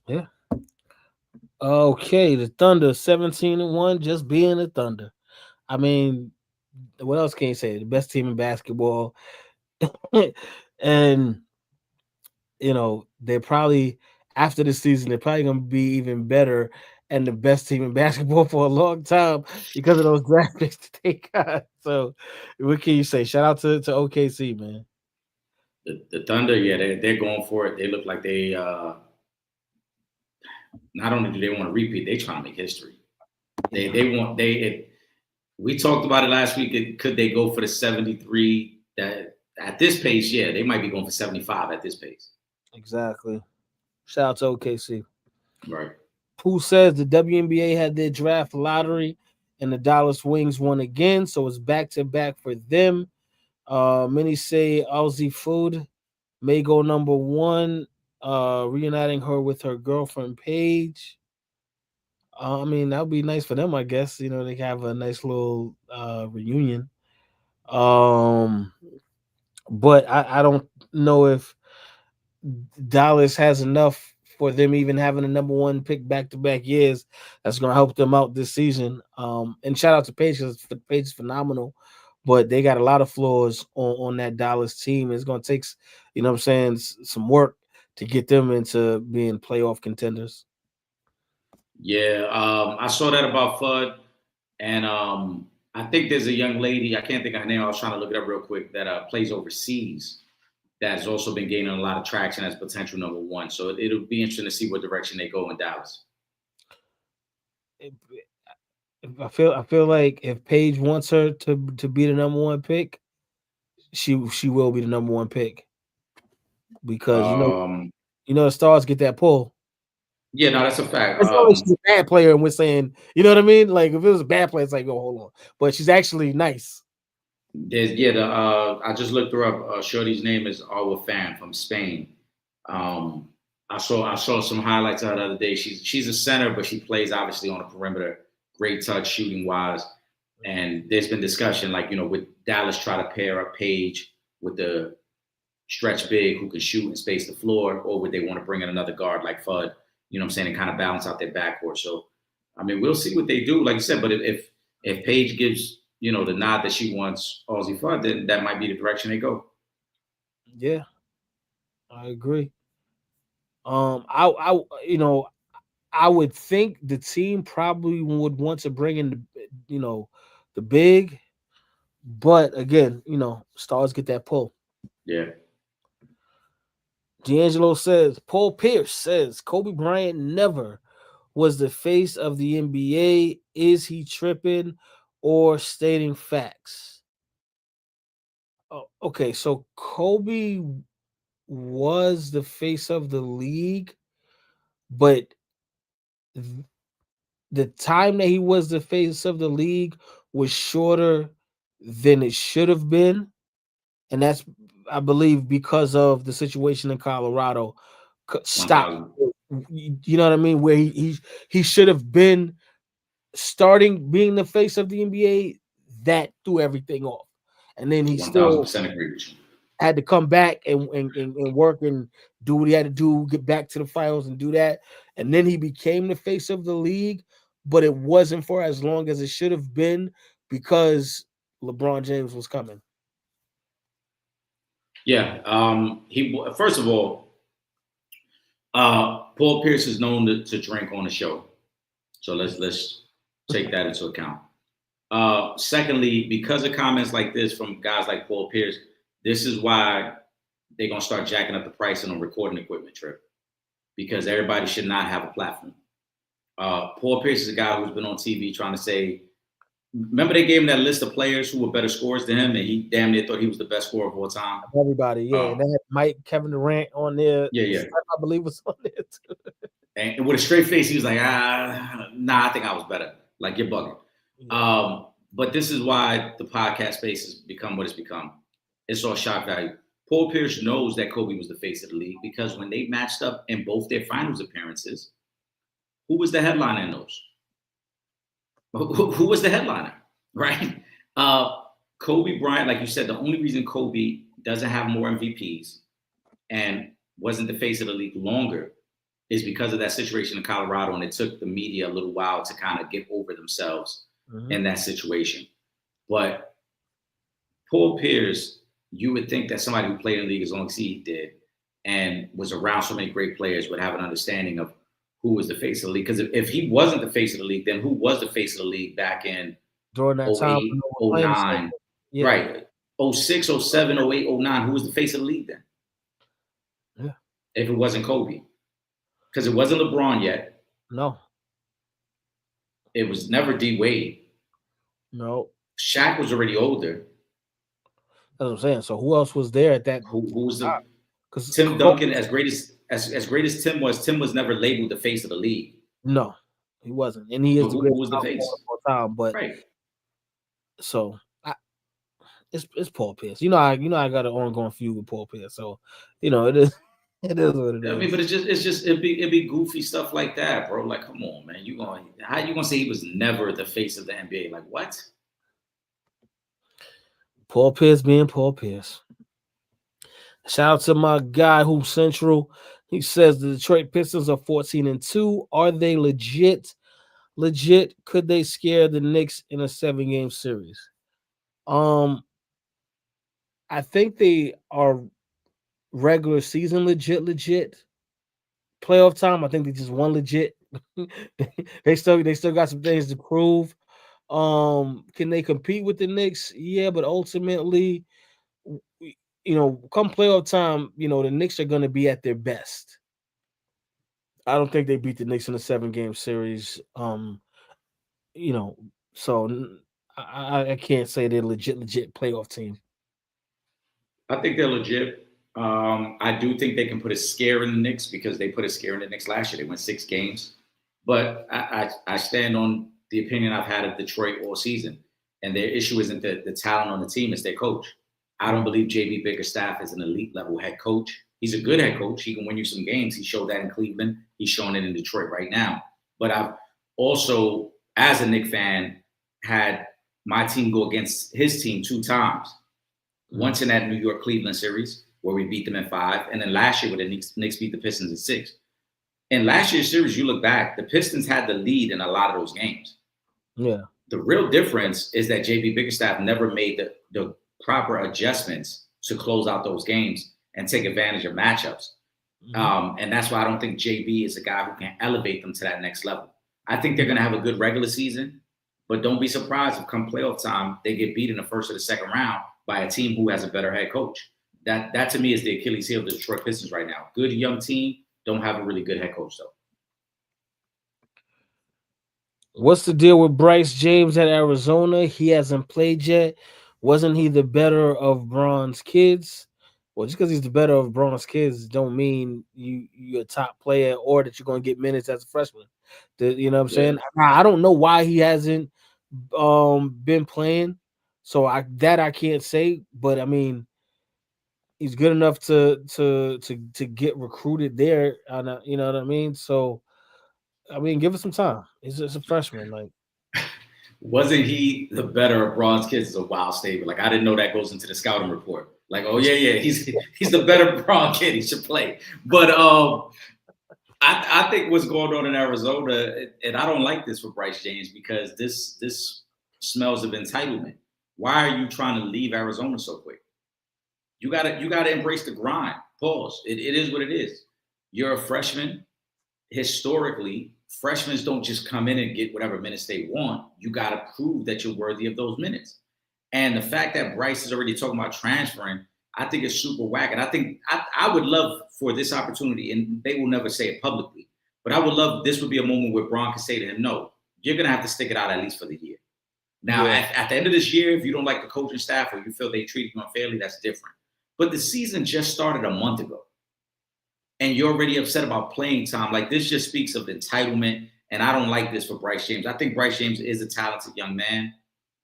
Yeah. Okay, the Thunder 17-1, just being the Thunder. I mean, what else can you say? The best team in basketball. And they're probably after the season, they're probably gonna be even better and the best team in basketball for a long time because of those draft picks that they got. So what can you say? Shout out to OKC, man. The Thunder, yeah, they're going for it. They look like they not only do they want to repeat, they trying to make history. We talked about it last week. Could they go for the 73? That at this pace, yeah, they might be going for 75 at this pace. Exactly. Shout out to OKC. Right. Who says the WNBA had their draft lottery and the Dallas Wings won again, so it's back-to-back for them. Many say Aussie Food may go number 1, reuniting her with her girlfriend Paige. I mean, that would be nice for them, I guess. They can have a nice little reunion. But I don't know if Dallas has enough for them even having a number 1 pick back-to-back years. That's going to help them out this season. And shout out to Paige because Paige is phenomenal, but they got a lot of flaws on that Dallas team. It's going to take, some work to get them into being playoff contenders. Yeah, I saw that about Fudd, and I think there's a young lady, I can't think of her name, I was trying to look it up real quick, that plays overseas that has also been gaining a lot of traction as potential number 1. So it'll be interesting to see what direction they go in Dallas. I feel like if Paige wants her to be the number 1 pick, she will be the number 1 pick because the stars get that pull. Yeah, no, that's a fact. It's not like she's a bad player, and we're saying, you know what I mean? Like if it was a bad player, it's like, oh, hold on. But she's actually nice. I just looked her up. Shorty's name is Arwa Fan from Spain. I saw some highlights of her the other day. She's a center, but she plays obviously on the perimeter. Great touch shooting wise. And there's been discussion, with Dallas try to pair up Paige with the stretch big who can shoot and space the floor, or would they want to bring in another guard like Fudd, and kind of balance out their backcourt. So, I mean, we'll see what they do, like you said. But if Paige gives, the nod that she wants Aussie Fudd, then that might be the direction they go. Yeah, I agree. I would think the team probably would want to bring in the big, but again, stars get that pull. Yeah. D'Angelo says, Paul Pierce says, Kobe Bryant never was the face of the NBA. Is he tripping or stating facts? Oh, okay, so Kobe was the face of the league, but the time that he was the face of the league was shorter than it should have been. And that's, I believe, because of the situation in Colorado. Stop. You know what I mean? Where he should have been starting being the face of the NBA. That threw everything off. And then he 1,000% agree with you. had to come back and work and do what he had to do, get back to the finals and do that. And then he became the face of the league, but it wasn't for as long as it should have been because LeBron James was coming. Yeah. He first of all, Paul Pierce is known to drink on the show, so let's take that into account. Secondly, because of comments like this from guys like Paul Pierce, this is why they're gonna start jacking up the pricing on recording equipment, Trip, because everybody should not have a platform. Paul Pierce is a guy who's been on TV trying to say, remember they gave him that list of players who were better scorers than him, and he damn near thought he was the best scorer of all time. Everybody, yeah. They had Mike, Kevin Durant on there. Yeah. I believe was on there too. And with a straight face, he was like, nah, I think I was better. Like, you're bugging. Yeah. But this is why the podcast space has become what it's become. It's all shock value. Paul Pierce knows that Kobe was the face of the league because when they matched up in both their finals appearances, who was the headliner in those? Who was the headliner, right? Kobe Bryant, like you said, the only reason Kobe doesn't have more MVPs and wasn't the face of the league longer is because of that situation in Colorado, and it took the media a little while to kind of get over themselves in that situation. But Paul Pierce, you would think that somebody who played in the league as long as he did and was around so many great players would have an understanding of who was the face of the league. Because if he wasn't the face of the league, then who was the face of the league back in during that 08, time? 09, yeah. Right. 06, 07, 08, 09, who was the face of the league then? Yeah. If it wasn't Kobe. Because it wasn't LeBron yet. No. It was never D Wade. No. Shaq was already older. That's what I'm saying. So who else was there at that? Who was the? Because Tim Duncan, as great as Tim was never labeled the face of the league. No, he wasn't, and he is the greatest who was the face of all time. But right. So it's Paul Pierce. I got an ongoing feud with Paul Pierce. So it is. It is what it is. I mean, but it'd be goofy stuff like that, bro. Like, come on, man. How you gonna say he was never the face of the NBA? Like, what? Paul Pierce being Paul Pierce. Shout out to my guy Hoop Central. He says the Detroit Pistons are 14-2. Are they legit? Legit? Could they scare the Knicks in a 7-game series? I think they are regular season legit. Playoff time, I think they just won legit. they still got some things to prove. Can they compete with the Knicks? Yeah, but ultimately, come playoff time, the Knicks are going to be at their best. I don't think they beat the Knicks in a 7-game series. So I can't say they're legit playoff team. I think they're legit. I do think they can put a scare in the Knicks because they put a scare in the Knicks last year. They went 6 games. But I stand on the opinion I've had of Detroit all season. And their issue isn't the talent on the team, it's their coach. I don't believe J.B. Bickerstaff is an elite level head coach. He's a good head coach. He can win you some games. He showed that in Cleveland. He's showing it in Detroit right now. But I've also, as a Knicks fan, had my team go against his team 2 times. Once in that New York Cleveland series where we beat them in 5, and then last year where the Knicks beat the Pistons in 6. In last year's series, you look back, the Pistons had the lead in a lot of those games. Yeah. The real difference is that J.B. Bickerstaff never made the proper adjustments to close out those games and take advantage of matchups. And that's why I don't think JB is a guy who can elevate them to that next level. I think they're going to have a good regular season, but don't be surprised if come playoff time, they get beat in the first or the second round by a team who has a better head coach. That to me is the Achilles heel of the Detroit Pistons right now. Good young team, don't have a really good head coach though. What's the deal with Bryce James at Arizona? He hasn't played yet. Wasn't he the better of Bron's kids? Well, just because he's the better of Bron's kids don't mean you're a top player or that you're going to get minutes as a freshman. You know what I'm saying? I don't know why he hasn't been playing. So I can't say, but I mean, he's good enough to get recruited there. You know what I mean? So, I mean, give it some time. He's just a freshman. Like, wasn't he the better of Bron's kids is a wild statement. Like, I didn't know that goes into the scouting report. Like, oh yeah, he's the better Bron kid. He should play. But I think what's going on in Arizona, and I don't like this for Bryce James because this smells of entitlement. Why are you trying to leave Arizona so quick? You gotta embrace the grind. Pause. It is what it is. You're a freshman. Historically, freshmen don't just come in and get whatever minutes they want. You gotta prove that you're worthy of those minutes. And the fact that Bryce is already talking about transferring, I think it's super whack. And I think I would love for this opportunity, and they will never say it publicly, but I would love this would be a moment where Bron can say to him, no, you're gonna have to stick it out at least for the year. Now, at the end of this year, if you don't like the coaching staff or you feel they treated you unfairly, that's different. But the season just started a month ago. And you're already upset about playing time. Like, this just speaks of entitlement. And I don't like this for Bryce James. I think Bryce James is a talented young man.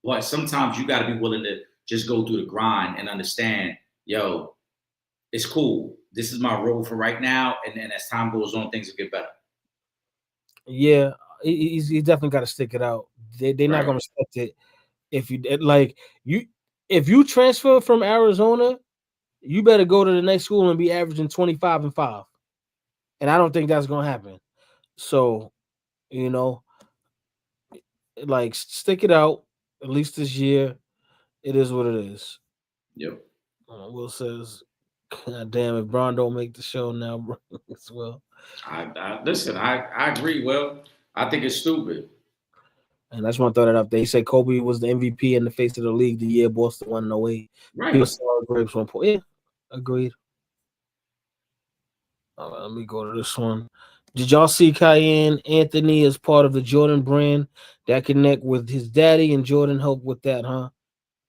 But sometimes you got to be willing to just go through the grind and understand, yo, it's cool. This is my role for right now. And then as time goes on, things will get better. Yeah, he's definitely got to stick it out. They're not going to respect it if you transfer from Arizona, you better go to the next school and be averaging 25 and 5. And I don't think that's going to happen. So, like, stick it out at least this year. It is what it is. Yep. Will says, God damn it, Bron don't make the show now, bro. As well. Listen, I agree. Well, I think it's stupid. And I just want to throw that up there. He said Kobe was the MVP in the face of the league the year Boston won in 08. Right. He was sour grapes 1 point. Yeah, agreed. All right, let me go to this one. Did y'all see Cayenne Anthony as part of the Jordan brand that connect with his daddy, and Jordan helped with that, huh?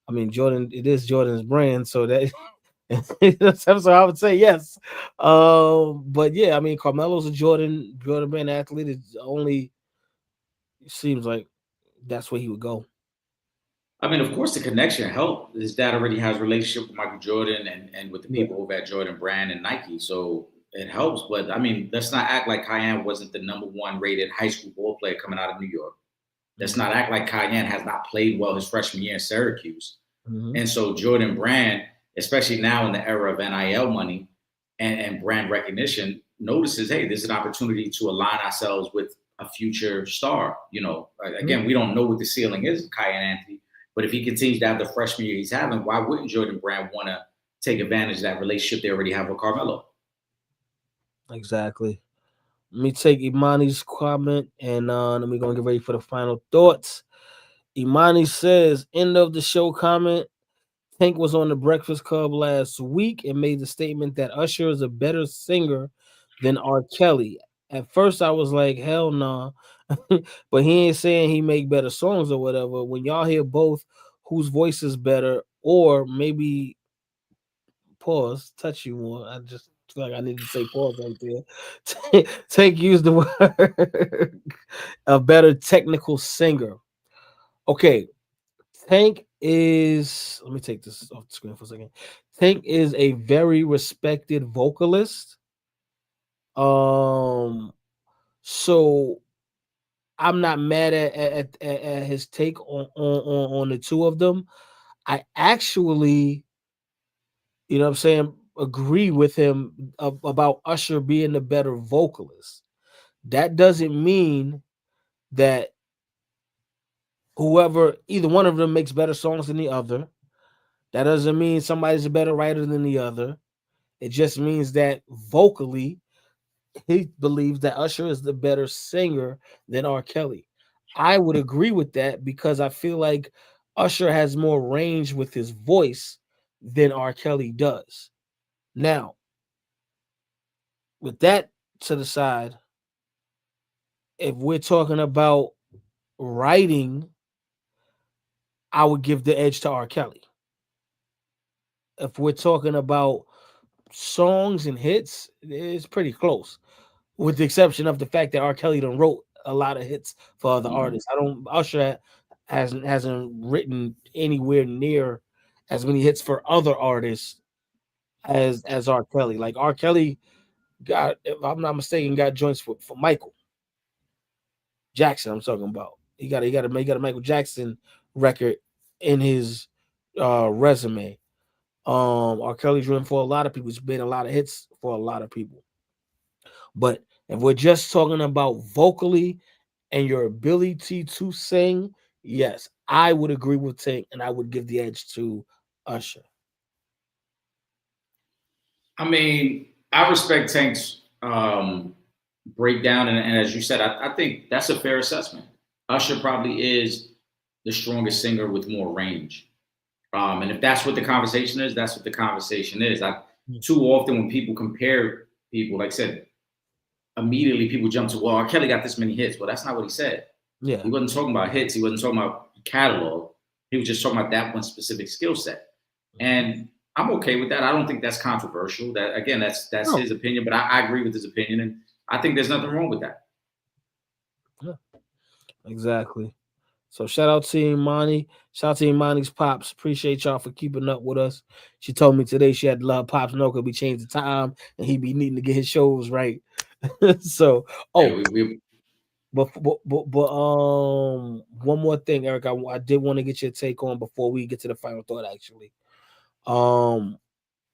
I mean, Jordan, it is Jordan's brand, so that so I would say yes. But yeah, I mean, Carmelo's a Jordan brand athlete. It only seems like that's where he would go. I mean, of course, the connection helped. His dad already has a relationship with Michael Jordan and with the people over at Jordan Brand and Nike, so it helps. But I mean, let's not act like Cayenne wasn't the #1 rated high school ball player coming out of New York. Let's not act like Cayenne has not played well his freshman year in Syracuse. Mm-hmm. And so Jordan Brand, especially now in the era of NIL money and brand recognition, notices, hey, this is an opportunity to align ourselves with a future star. Again, we don't know what the ceiling is of Cayenne Anthony, but if he continues to have the freshman year he's having, why wouldn't Jordan Brand want to take advantage of that relationship they already have with Carmelo? Exactly. Let me take Imani's comment and then we're going to get ready for the final thoughts. Imani says, end of the show comment. Tank was on the Breakfast Club last week and made the statement that Usher is a better singer than R. Kelly. At first, I was like, hell no. Nah. But he ain't saying he make better songs or whatever. When y'all hear both, whose voice is better, or maybe pause, touch you more. I just feel like I need to say pause right there. Tank used the word a better technical singer. Okay. Tank is, let me take this off the screen for a second. Tank is a very respected vocalist. So I'm not mad at his take on the two of them. I actually, you know what I'm saying, agree with him about Usher being the better vocalist. That doesn't mean that either one of them makes better songs than the other. That doesn't mean somebody's a better writer than the other. It just means that vocally, he believes that Usher is the better singer than R. Kelly. I would agree with that because I feel like Usher has more range with his voice than R. Kelly does. Now, with that to the side, if we're talking about writing, I would give the edge to R. Kelly. If we're talking about songs and hits, it's pretty close, with the exception of the fact that R. Kelly done wrote a lot of hits for other artists. Usher hasn't written anywhere near as many hits for other artists as R. Kelly. Like R. Kelly got, if I'm not mistaken, got joints for Michael Jackson. I'm talking about. He got a Michael Jackson record in his resume. R. Kelly's written for a lot of people. It's been a lot of hits for a lot of people. But if we're just talking about vocally and your ability to sing, yes, I would agree with Tank, and I would give the edge to Usher. I mean, I respect Tank's breakdown, and as you said, I think that's a fair assessment. Usher probably is the strongest singer with more range. And if that's what the conversation is, that's what the conversation is. Too often when people compare people, like I said, immediately people jump to, well, R. Kelly got this many hits. Well, that's not what he said. Yeah. He wasn't talking about hits. He wasn't talking about catalog. He was just talking about that one specific skill set. And I'm okay with that. I don't think that's controversial. That again, that's his opinion, but I agree with his opinion, and I think there's nothing wrong with that. Yeah, exactly. So shout out to Imani. Shout out to Imani's pops. Appreciate y'all for keeping up with us. She told me today she had to let pops know because we changed the time and he be needing to get his shows right. So but one more thing, Eric, I did want to get your take on before we get to the final thought. Actually,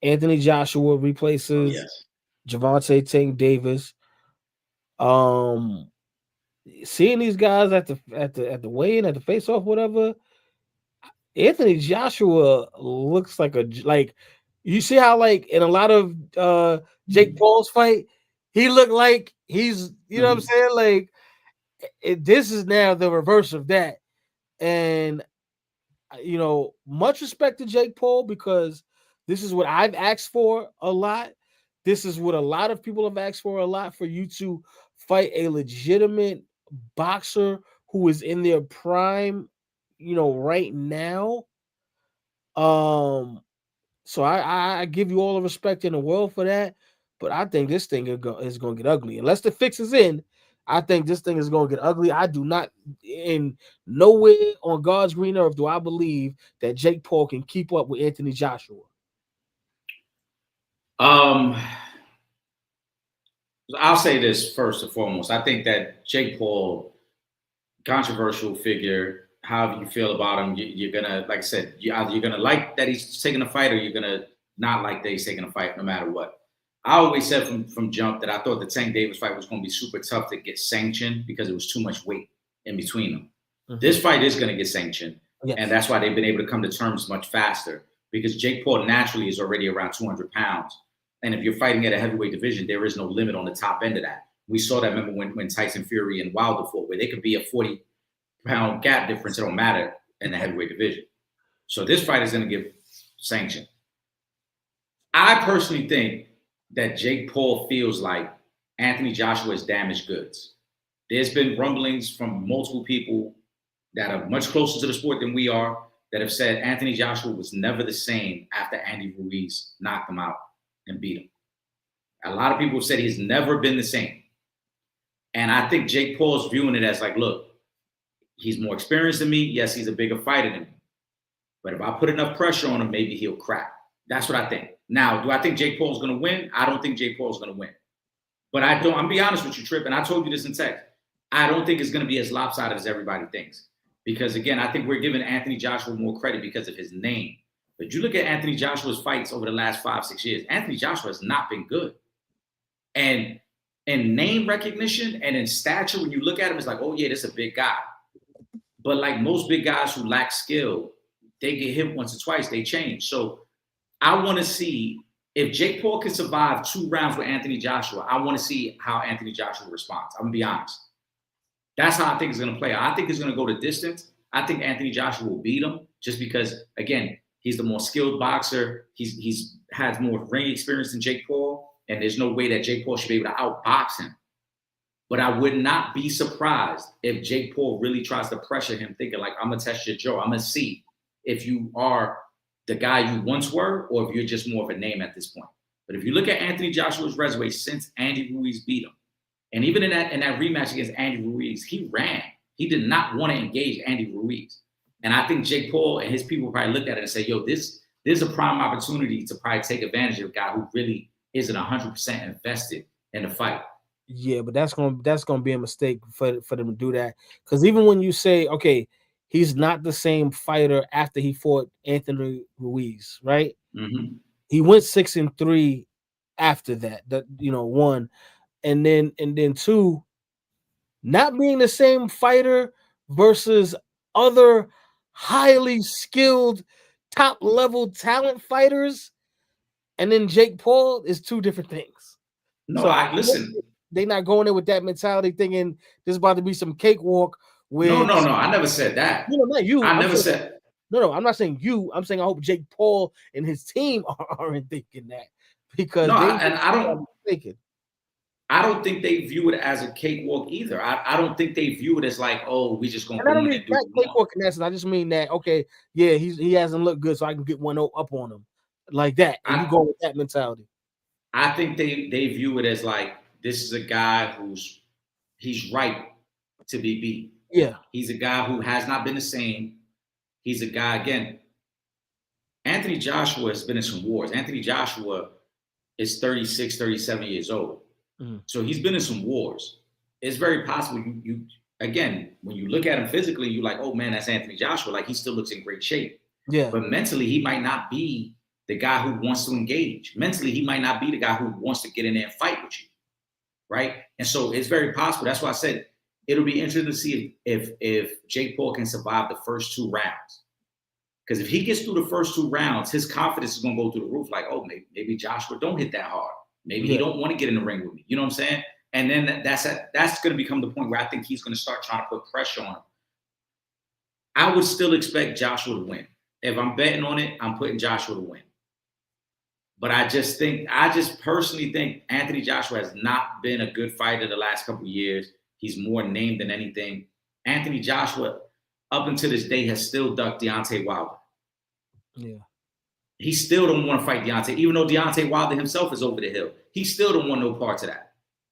Anthony Joshua replaces Javante Tank Davis. Seeing these guys at the weigh-in, at the face-off, whatever, Anthony Joshua looks like you see how like in a lot of Jake Paul's fight, he looked like he's you know what I'm saying, like this is now the reverse of that. And much respect to Jake Paul, because this is what I've asked for a lot. This is what a lot of people have asked for a lot, for you to fight a legitimate boxer who is in their prime, right now. So I give you all the respect in the world for that, but I think this thing is going to get ugly. Unless the fix is in, I think this thing is going to get ugly. I do not, in nowhere on God's green earth, do I believe that Jake Paul can keep up with Anthony Joshua. I'll say this first and foremost. I think that Jake Paul, controversial figure, however you feel about him, you're gonna, like I said, you're gonna like that he's taking a fight, or you're gonna not like that he's taking a fight, no matter what. I always said from jump that I thought the Tank Davis fight was going to be super tough to get sanctioned because it was too much weight in between them. Mm-hmm. This fight is going to get sanctioned, and that's why they've been able to come to terms much faster, because Jake Paul naturally is already around 200 pounds. And if you're fighting at a heavyweight division, there is no limit on the top end of that. We saw that, remember, when Tyson Fury and Wilder fought, where they could be a 40-pound gap difference. It don't matter in the heavyweight division. So this fight is going to get sanctioned. I personally think that Jake Paul feels like Anthony Joshua is damaged goods. There's been rumblings from multiple people that are much closer to the sport than we are that have said Anthony Joshua was never the same after Andy Ruiz knocked him out and beat him. A lot of people have said he's never been the same. And I think Jake Paul's viewing it as like, look, he's more experienced than me. Yes, he's a bigger fighter than me. But if I put enough pressure on him, maybe he'll crack. That's what I think. Now, do I think Jake Paul's going to win? I don't think Jake Paul's going to win. But I'm going to be honest with you, Trip, and I told you this in text. I don't think it's going to be as lopsided as everybody thinks. Because, again, I think we're giving Anthony Joshua more credit because of his name. But you look at Anthony Joshua's fights over the last 5-6 years, Anthony Joshua has not been good. And in name recognition and in stature, when you look at him, it's like, oh, yeah, this is a big guy. But like most big guys who lack skill, they get hit once or twice, they change. So I want to see if Jake Paul can survive 2 rounds with Anthony Joshua. I want to see how Anthony Joshua responds. I'm going to be honest. That's how I think it's going to play. I think it's going to go to distance. I think Anthony Joshua will beat him just because, again, he's the more skilled boxer. He's has more ring experience than Jake Paul, and there's no way that Jake Paul should be able to outbox him. But I would not be surprised if Jake Paul really tries to pressure him, thinking like, I'm going to test your jaw. I'm going to see if you are the guy you once were, or if you're just more of a name at this point. But if you look at Anthony Joshua's resume since Andy Ruiz beat him, and even in that rematch against Andy Ruiz, he ran. He did not want to engage Andy Ruiz. And I think Jake Paul and his people probably looked at it and say, yo, this is a prime opportunity to probably take advantage of a guy who really isn't 100% invested in the fight. Yeah, but that's gonna be a mistake for them to do that. Because even when you say, okay, he's not the same fighter after he fought Anthony Ruiz, right? Mm-hmm. He went 6-3 after that. That one, and then two, not being the same fighter versus other highly skilled top level talent fighters, and then Jake Paul is two different things. No, So I listen. They not going in with that mentality, thinking there's about to be some cakewalk. No. I never said that. Not you. I never said. No. I'm not saying you. I'm saying I hope Jake Paul and his team aren't thinking that, because I don't think they view it as a cakewalk either. I don't think they view it as like, oh, we just gonna. And I don't mean that cakewalk in essence. I just mean that yeah, he hasn't looked good, so I can get one up on him like that. And you go with that mentality. I think they view it as like, this is a guy he's ripe to be beat. Yeah. He's a guy who has not been the same. He's a guy, again, Anthony Joshua has been in some wars. Anthony Joshua is 36, 37 years old. Mm. So he's been in some wars. It's very possible you again, when you look at him physically, you're like, oh man, that's Anthony Joshua. Like, he still looks in great shape. Yeah. But mentally, he might not be the guy who wants to engage. Mentally, he might not be the guy who wants to get in there and fight with you. Right? And so it's very possible. That's why I said it'll be interesting to see if Jake Paul can survive the first 2 rounds. Because if he gets through the first 2 rounds, his confidence is going to go through the roof. Like, oh, maybe Joshua don't hit that hard. Maybe he don't want to get in the ring with me. You know what I'm saying? And then that's going to become the point where I think he's going to start trying to put pressure on him. I would still expect Joshua to win. If I'm betting on it, I'm putting Joshua to win. But I just personally think Anthony Joshua has not been a good fighter the last couple of years. He's more named than anything. Anthony Joshua, up until this day, has still ducked Deontay Wilder. Yeah. He still don't want to fight Deontay, even though Deontay Wilder himself is over the hill. He still don't want no parts of that.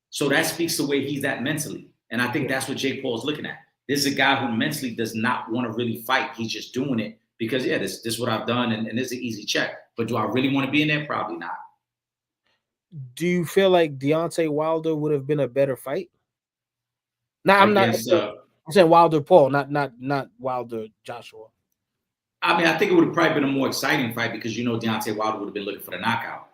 So that speaks to where he's at mentally. And I think that's what Jake Paul's looking at. This is a guy who mentally does not want to really fight. He's just doing it because, this is what I've done, and it's an easy check. But do I really want to be in there? Probably not. Do you feel like Deontay Wilder would have been a better fight? Now, I'm saying Wilder Paul, not Wilder Joshua. I mean, I think it would have probably been a more exciting fight because Deontay Wilder would have been looking for the knockout.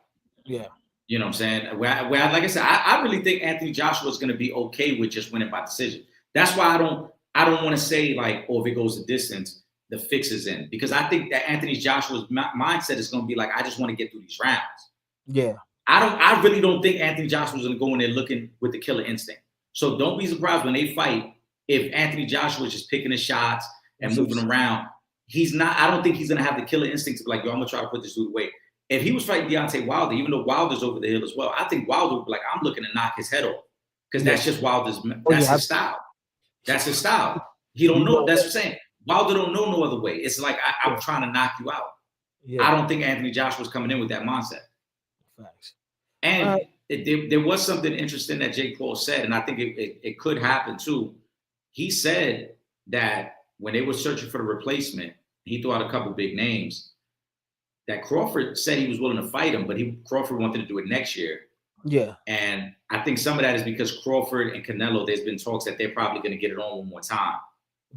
Yeah. You know what I'm saying? Where like I said, I really think Anthony Joshua is going to be okay with just winning by decision. That's why I don't want to say like, if it goes the distance, the fix is in, because I think that Anthony Joshua's mindset is going to be like, I just want to get through these rounds. Yeah. I really don't think Anthony Joshua's going to go in there looking with the killer instinct. So don't be surprised when they fight if Anthony Joshua is just picking his shots and moving around. I don't think he's going to have the killer instinct to be like, I'm going to try to put this dude away. If he was fighting Deontay Wilder, even though Wilder's over the hill as well, I think Wilder would be like, I'm looking to knock his head off, because that's just Wilder's, his style. That's his style. He don't know. That's what I'm saying. Wilder don't know no other way. It's like, I'm trying to knock you out. Yeah. I don't think Anthony Joshua's coming in with that mindset. Facts. And there was something interesting that Jake Paul said, and I think it could happen too. He said that when they were searching for the replacement, he threw out a couple big names, that Crawford said he was willing to fight him, but Crawford wanted to do it next year. Yeah. And I think some of that is because Crawford and Canelo, there's been talks that they're probably going to get it on one more time.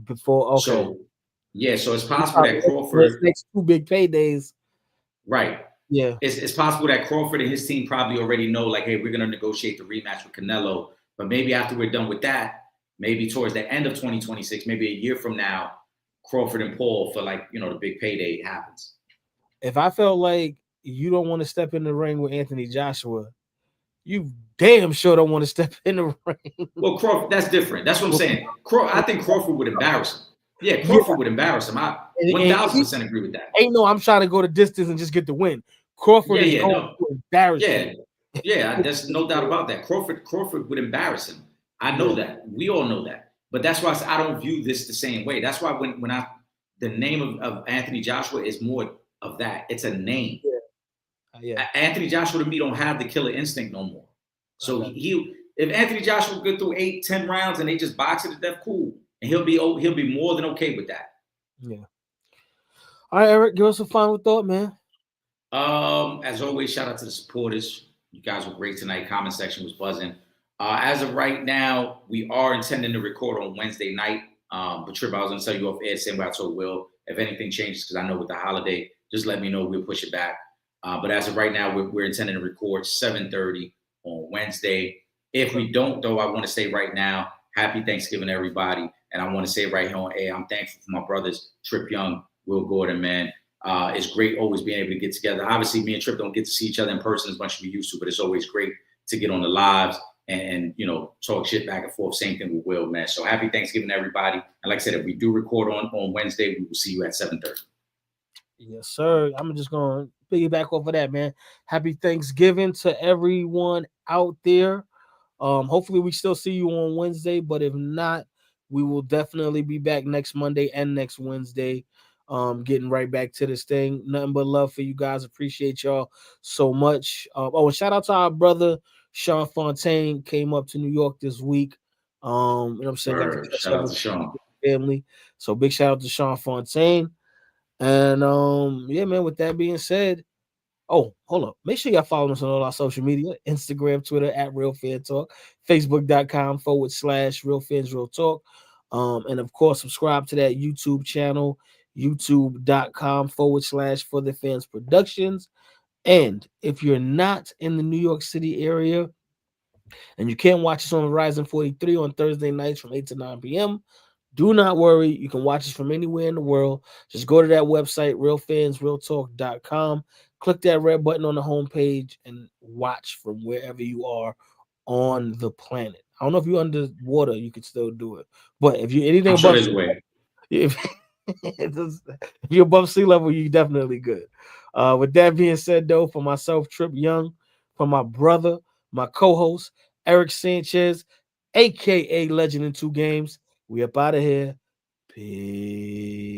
Before, okay. So it's possible that Crawford... Next 2 big paydays. Right. Yeah. It's possible that Crawford and his team probably already know, like, hey, we're going to negotiate the rematch with Canelo. But maybe after we're done with that, maybe towards the end of 2026, maybe a year from now, Crawford and Paul for the big payday happens. If I felt like you don't want to step in the ring with Anthony Joshua, you damn sure don't want to step in the ring. Well, Crawford, that's different. That's what I'm saying. I think Crawford would embarrass him. Yeah, Crawford would embarrass him. I 1,000% agree with that. Ain't no, I'm trying to go the distance and just get the win. Crawford is going to embarrass him. Yeah, there's no doubt about that. Crawford would embarrass him. I know that. We all know that. But that's why I don't view this the same way. That's why when the name of Anthony Joshua is more of that. It's a name. Yeah. Anthony Joshua to me don't have the killer instinct no more. So if Anthony Joshua go through 8-10 rounds and they just box it to death, cool. And he'll be more than okay with that. Yeah. All right, Eric, give us a final thought, man. As always, shout out to the supporters. You guys were great tonight. Comment section was buzzing. As of right now, we are intending to record on Wednesday night. But Trip, I was gonna tell you off air, same way I told Will. If anything changes, because I know with the holiday, just let me know. We'll push it back. But as of right now, we're intending to record 7:30 on Wednesday. If we don't, though, I want to say right now, happy Thanksgiving, everybody. And I want to say right here on air, I'm thankful for my brothers, Trip Young, Will Gordon, man. It's great always being able to get together. Obviously, me and Trip don't get to see each other in person as much as we used to, but it's always great to get on the lives and talk shit back and forth. Same thing with Will, man. So happy Thanksgiving, everybody. And like I said, if we do record on Wednesday, we will see you at 7:30. Yes, sir. I'm just gonna piggyback off of that, man. Happy Thanksgiving to everyone out there. Hopefully we still see you on Wednesday, but if not, we will definitely be back next Monday and next Wednesday. Getting right back to this thing. Nothing but love for you guys. Appreciate y'all so much. And shout out to our brother Sean Fontaine, came up to New York this week. You know what I'm saying? Got to catch Shout up out with to Sean. the family. So big shout out to Sean Fontaine. And yeah, man, with that being said, oh, hold up. Make sure y'all follow us on all our social media: Instagram, Twitter at Real Fan Talk, Facebook.com/Real Fans Real Talk. And of course, subscribe to that YouTube channel, YouTube.com/For the Fans Productions. And if you're not in the New York City area and you can't watch us on Verizon 43 on Thursday nights from 8 to 9 p.m., do not worry. You can watch us from anywhere in the world. Just go to that website, realfansrealtalk.com. Click that red button on the homepage and watch from wherever you are on the planet. I don't know if you're underwater, you could still do it. But if you're anything I'm sure above there's a way. if you're above sea level, you're definitely good. With that being said, though, for myself, Trip Young, for my brother, my co-host, Eric Sanchez, aka Legend in Two Games, we up out of here. Peace.